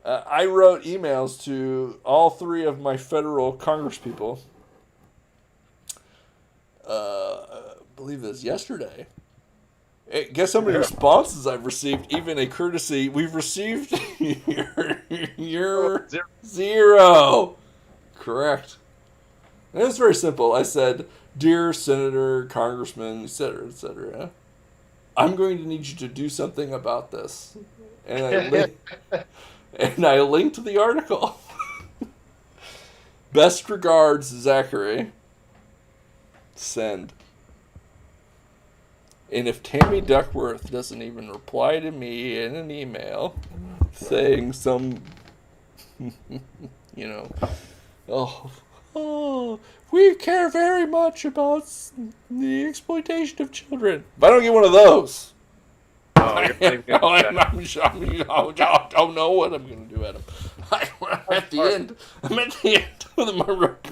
I wrote emails to all 3 of my federal congresspeople. I believe it was yesterday. Hey, guess how many responses I've received? Even a courtesy. We've received your 0. Correct. And it was very simple. I said, "Dear Senator, Congressman, etc., I'm going to need you to do something about this." And I linked the article. Best regards, Zachary. Send. And if Tammy Duckworth doesn't even reply to me in an email saying some, oh, we care very much about the exploitation of children. If I don't get one of those, Oh, you're not even gonna do that. I don't know what I'm going to do, Adam. I'm at the end of my rope.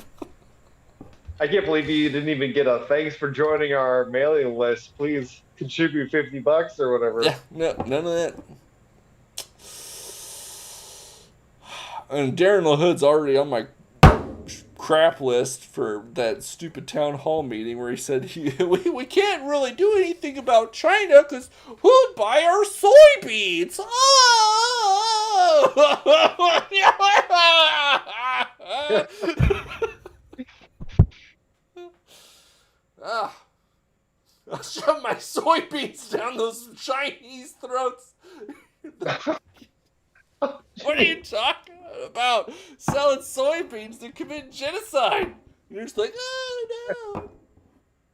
I can't believe you didn't even get a thanks for joining our mailing list. Please contribute $50 or whatever. Yeah, no, none of that. And Darren LaHood's already on my crap list for that stupid town hall meeting where he said we can't really do anything about China because who'd buy our soybeans? I'll shove my soybeans down those Chinese throats. What are you talking about? Selling soybeans to commit genocide. And you're just like, oh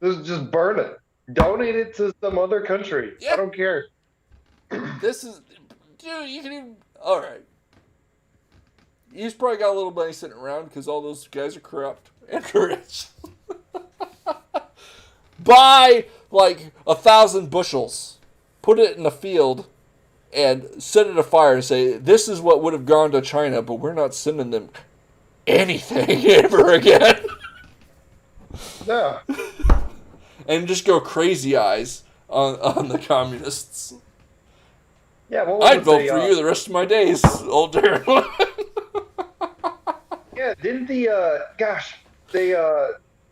no. Just burn it. Donate it to some other country. Yeah. I don't care. This is, dude, you can even, alright. He's probably got a little money sitting around because all those guys are corrupt and rich. Buy like 1,000 bushels, put it in a field, and set it afire and say, this is what would have gone to China, but we're not sending them anything ever again. Yeah. And just go crazy eyes on the communists. Yeah, what was I'd it, vote for you the rest of my days, old Darren. Yeah, didn't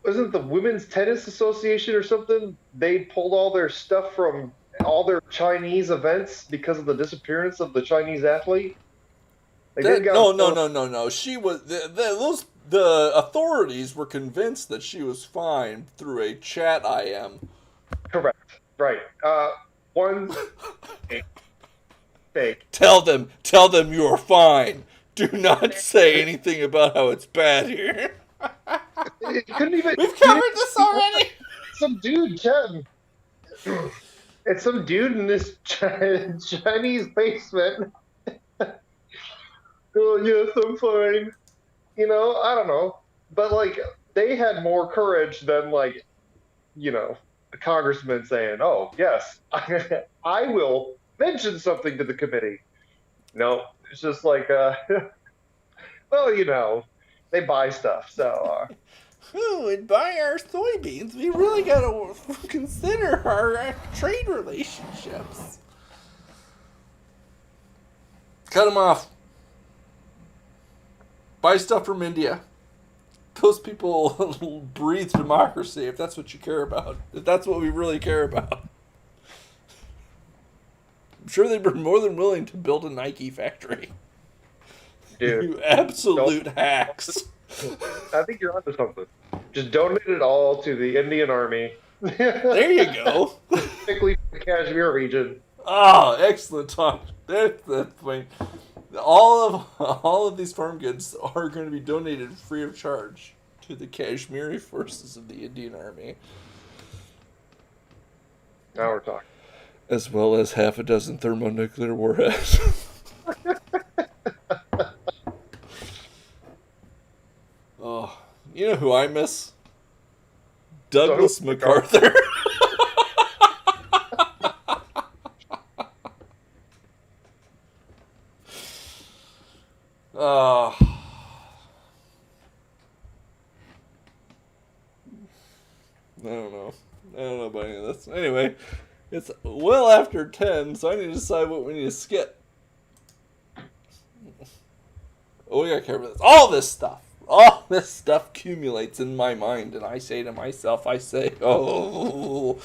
wasn't the Women's Tennis Association or something? They pulled all their stuff from all their Chinese events because of the disappearance of the Chinese athlete. No. She was the authorities were convinced that she was fine through a chat IM. Correct. Right. One fake. Tell them you are fine. Do not say anything about how it's bad here. It couldn't even. We've covered this already. Some dude, Ken. It's some dude in this Chinese basement. Oh, yes, I'm fine. I don't know. But, they had more courage than, a congressman saying, oh, yes, I will mention something to the committee. No, it's just well, they buy stuff, so... Who would buy our soybeans? We really gotta consider our trade relationships. Cut them off. Buy stuff from India. Those people breathe democracy if that's what you care about. If that's what we really care about. I'm sure they'd be more than willing to build a Nike factory. Dude, you absolute hacks. I think you're onto something. Just donate it all to the Indian Army. There you go. Particularly the Kashmir region. Oh, excellent talk. That's the point. All of these farm goods are going to be donated free of charge to the Kashmiri forces of the Indian Army. Now we're talking. As well as half a dozen thermonuclear warheads. Oh, you know who I miss? Douglas MacArthur. I don't know about any of this. Anyway, it's well after 10, so I need to decide what we need to skip. Oh, we gotta cover this. All this stuff accumulates in my mind, and I say to myself, oh,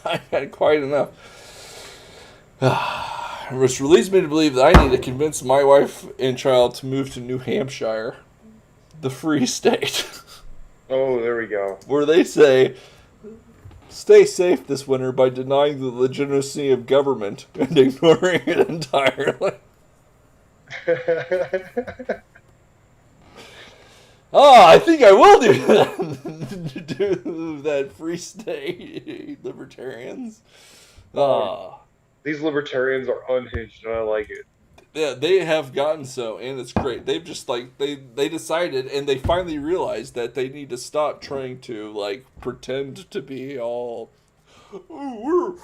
I've had quite enough. Which leads me to believe that I need to convince my wife and child to move to New Hampshire, the free state. Oh, there we go. Where they say, stay safe this winter by denying the legitimacy of government and ignoring it entirely. Oh, I think I will do that. Do that free state libertarians. These libertarians are unhinged, and I like it. Yeah, they have gotten so, and it's great. They've just like they decided, and they finally realized that they need to stop trying to like pretend to be all. Oh,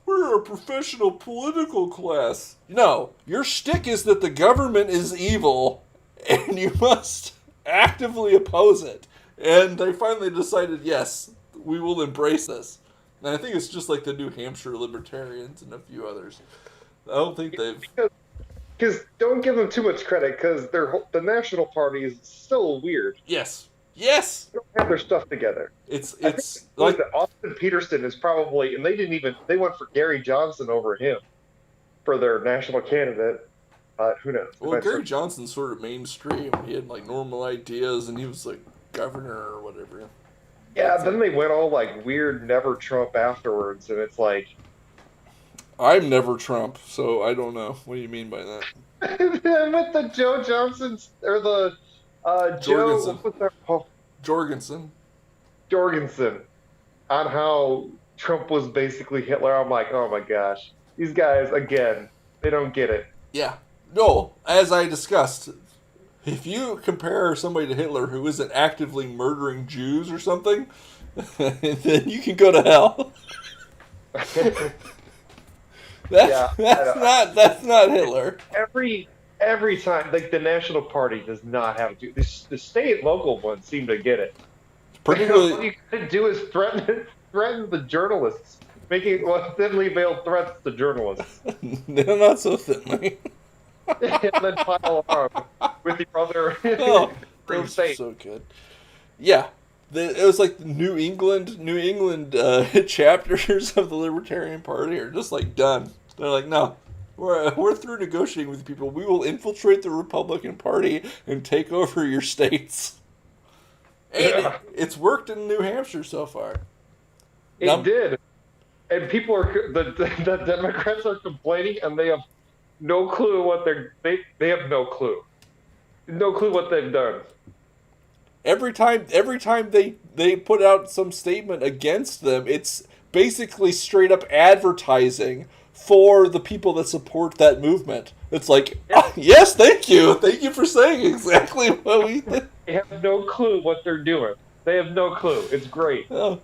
we're a professional political class. No, your shtick is that the government is evil, and you must actively oppose it. And they finally decided, yes, we will embrace this. And I think it's just like the New Hampshire libertarians and a few others. I don't think they've. Because don't give them too much credit, because the National Party is still weird. Yes. They don't have their stuff together. It's like that Austin Peterson is probably, and they went for Gary Johnson over him for their national candidate. Who knows? Well, Gary Johnson's sort of mainstream. He had like normal ideas, and he was like governor or whatever. Yeah, then they went all like weird, never Trump afterwards, and it's like. I'm never Trump, so I don't know. What do you mean by that? With the Joe Johnsons or the Jorgensen. Jorgensen Jorgensen. on how Trump was basically Hitler. I'm like, oh my gosh, these guys again, they don't get it. Yeah. No, as I discussed, if you compare somebody to Hitler who isn't actively murdering Jews or something, then you can go to hell. That's not Hitler. Every time, like the National Party does not have to. The state and local ones seem to get it. Particularly, What you could do is threaten the journalists, making thinly veiled threats to journalists, they're not so thinly. and then pile on with your other Oh, that free was state. so good. Yeah, it was like the New England chapters of the Libertarian Party are just like done. They're like, no, we're through negotiating with people. We will infiltrate the Republican Party and take over your states. And it's worked in New Hampshire so far. It did, and people are the Democrats are complaining, and they have no clue what they have no clue what they've done. Every time they put out some statement against them, it's basically straight up advertising for the people that support that movement. It's like, oh, yes, thank you for saying exactly what we did. They have no clue what they're doing. They have no clue. It's great. Oh,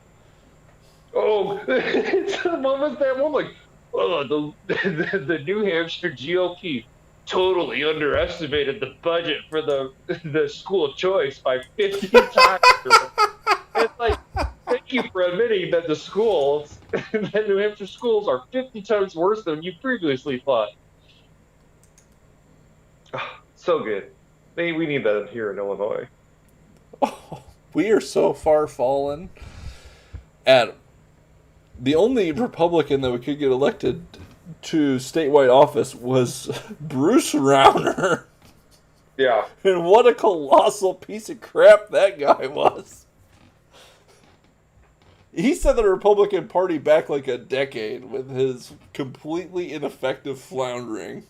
What was that one? Like, the New Hampshire GOP totally underestimated the budget for the school choice by 50 times. It's like, thank you for admitting that the New Hampshire schools are 50 times worse than you previously thought. So good. We need that here in Illinois. oh, we are so far fallen. Adam, the only Republican that we could get elected to statewide office was Bruce Rauner. Yeah. And what a colossal piece of crap that guy was. He set the Republican Party back like a decade with his completely ineffective floundering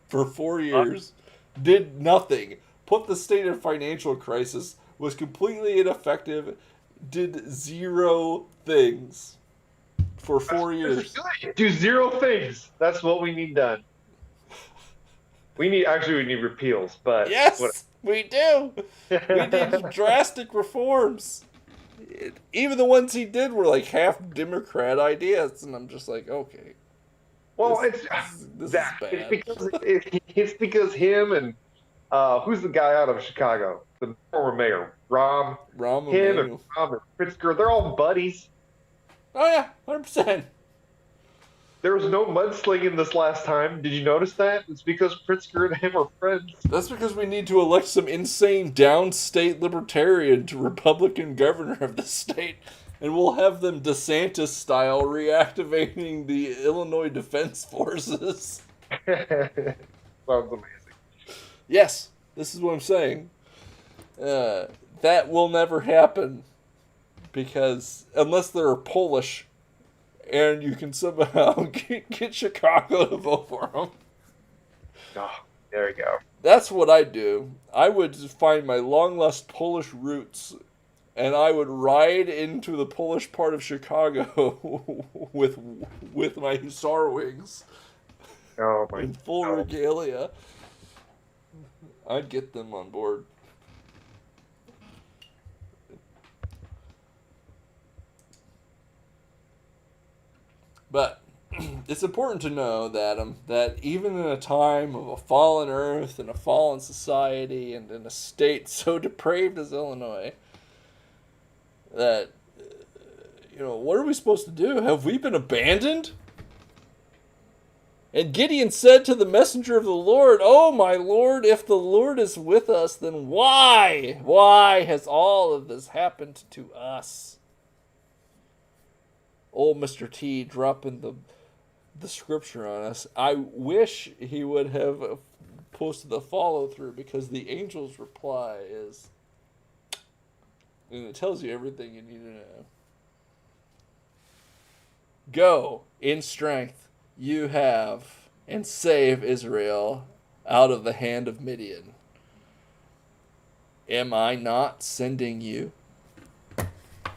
for 4 years. Did nothing. Put the state in financial crisis. Was completely ineffective. Did zero things for 4 years. Do zero things. That's what we need done. We need repeals, but Yes, we do. We need drastic reforms. Even the ones he did were like half Democrat ideas, and I'm just like, okay. Well, This is Zach. bad. It's because him and who's the guy out of Chicago, the former mayor, Rahm. Rahm Him Emanuel. and Rahm and Pritzker, they're all buddies. Oh yeah, 100%. There was no mudslinging this last time. Did you notice that? It's because Pritzker and him are friends. That's because we need to elect some insane downstate libertarian to Republican governor of the state, and we'll have them DeSantis style reactivating the Illinois Defense Forces. Sounds amazing. Yes, this is what I'm saying. That will never happen because unless they're Polish and you can somehow get Chicago to vote for them. There you go. That's what I do. I would find my long lost Polish roots, and I would ride into the Polish part of Chicago with my hussar wings Oh my in full God. regalia. I'd get them on board. But it's important to know that even in a time of a fallen earth and a fallen society and in a state so depraved as Illinois, that what are we supposed to do? Have we been abandoned? And Gideon said to the messenger of the Lord, "Oh, my Lord, if the Lord is with us, then why has all of this happened to us?" Old Mr. T dropping the scripture on us. I wish he would have posted the follow through, because the angel's reply is, and it tells you everything you need to know. Go in strength you have, and save Israel out of the hand of Midian. Am I not sending you?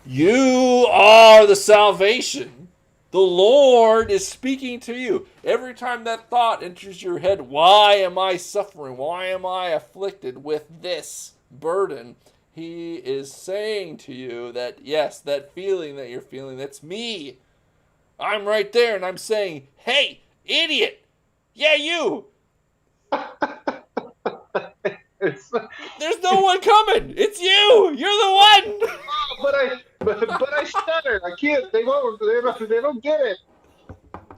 You are the salvation. The Lord is speaking to you. Every time that thought enters your head, why am I suffering? Why am I afflicted with this burden? He is saying to you that, yes, that feeling that you're feeling, that's me. I'm right there, and I'm saying, hey, idiot! Yeah, you! There's no one coming! It's you! You're the one! But I stutter. I can't. They don't get it.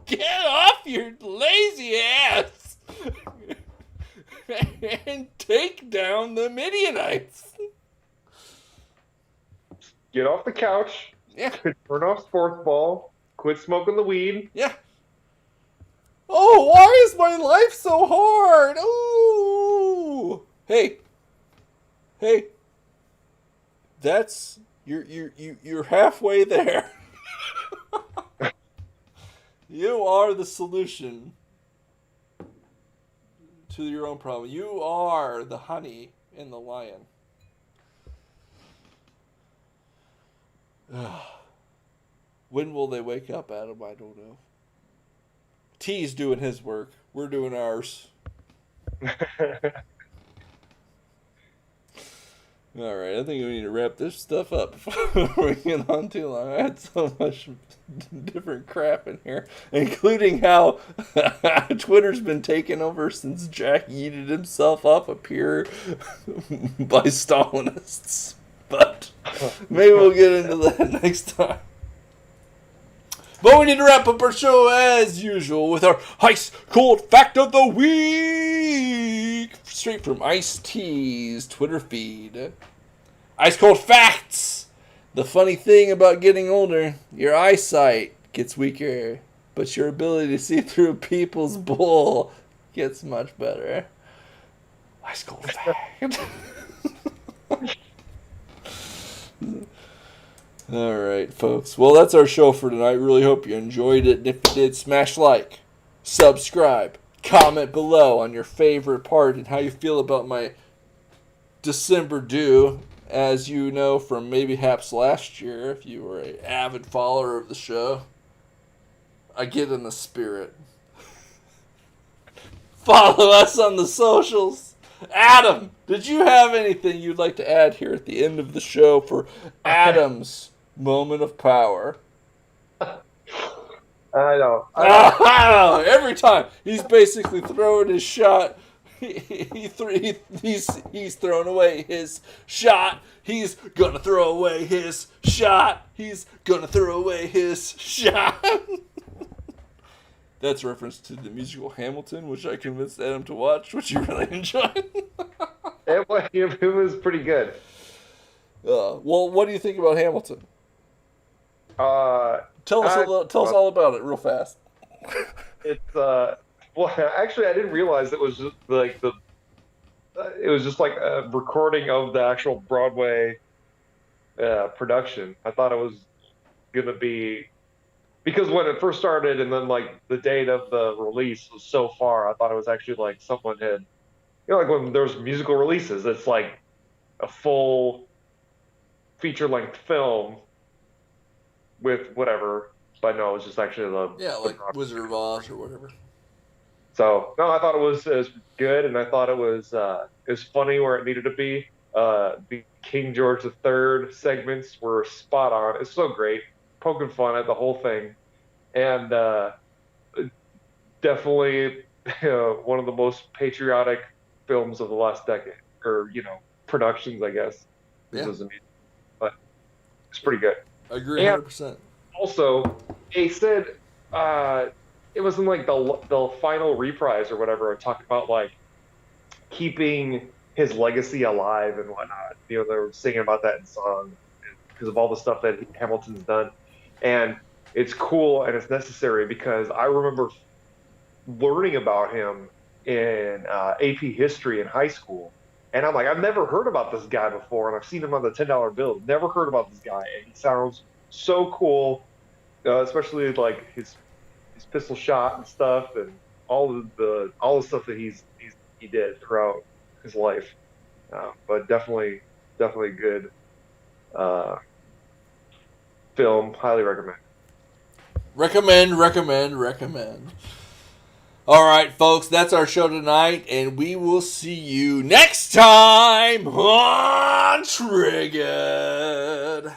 Get off your lazy ass! And take down the Midianites! Get off the couch. Yeah. Turn off sports ball. Quit smoking the weed. Yeah. Oh, why is my life so hard? Ooh. Hey. That's you're halfway there. You are the solution to your own problem. You are the honey in the lion. When will they wake up, Adam? I don't know. T's doing his work. We're doing ours. All right, I think we need to wrap this stuff up before we get on too long. I had so much different crap in here, including how Twitter's been taken over since Jack yeeted himself off a pier by Stalinists. But maybe we'll get into that next time. But we need to wrap up our show as usual with our ice cold fact of the week, straight from Ice-T's Twitter feed. Ice cold facts. The funny thing about getting older, your eyesight gets weaker, but your ability to see through people's bull gets much better. Ice cold fact. All right, folks. Well, that's our show for tonight. Really hope you enjoyed it. And if you did, smash like, subscribe, comment below on your favorite part and how you feel about my December do. As you know from maybe perhaps last year, if you were an avid follower of the show, I get in the spirit. Follow us on the socials. Adam, did you have anything you'd like to add here at the end of the show for Adam's moment of power? I know. Every time he's basically throwing his shot. He's throwing away his shot. He's gonna throw away his shot. He's gonna throw away his shot. That's a reference to the musical Hamilton, which I convinced Adam to watch, which you really enjoyed. It was pretty good. Well, what do you think about Hamilton? Tell us all about it real fast. It's well, actually, I didn't realize it was just like it was just like a recording of the actual Broadway production. I thought it was gonna be, because when it first started and then like the date of the release was so far, I thought it was actually like someone had You know, like when there's musical releases, it's like a full feature-length film with whatever. But no, it was just actually Yeah, the like Wizard of Oz or whatever. So no, I thought it was good, and I thought it was funny where it needed to be. The King George III segments were spot on. It's so great, poking fun at the whole thing, and definitely one of the most patriotic films of the last decade, or productions, I guess. This Yeah. is amazing, but it's pretty good. I agree And 100%. also, they said uh, it was in like the final reprise or whatever, talking about like keeping his legacy alive and whatnot. You know, they were singing about that in song because of all the stuff that Hamilton's done, and it's cool and it's necessary because I remember learning about him in AP history in high school. And I'm like, I've never heard about this guy before, and I've seen him on the $10 bill. Never heard about this guy, and he sounds so cool, especially like his pistol shot and stuff, and all the stuff that he did throughout his life. But definitely good uh, film. Highly recommend. Recommend. All right, folks, that's our show tonight, and we will see you next time on Triggered.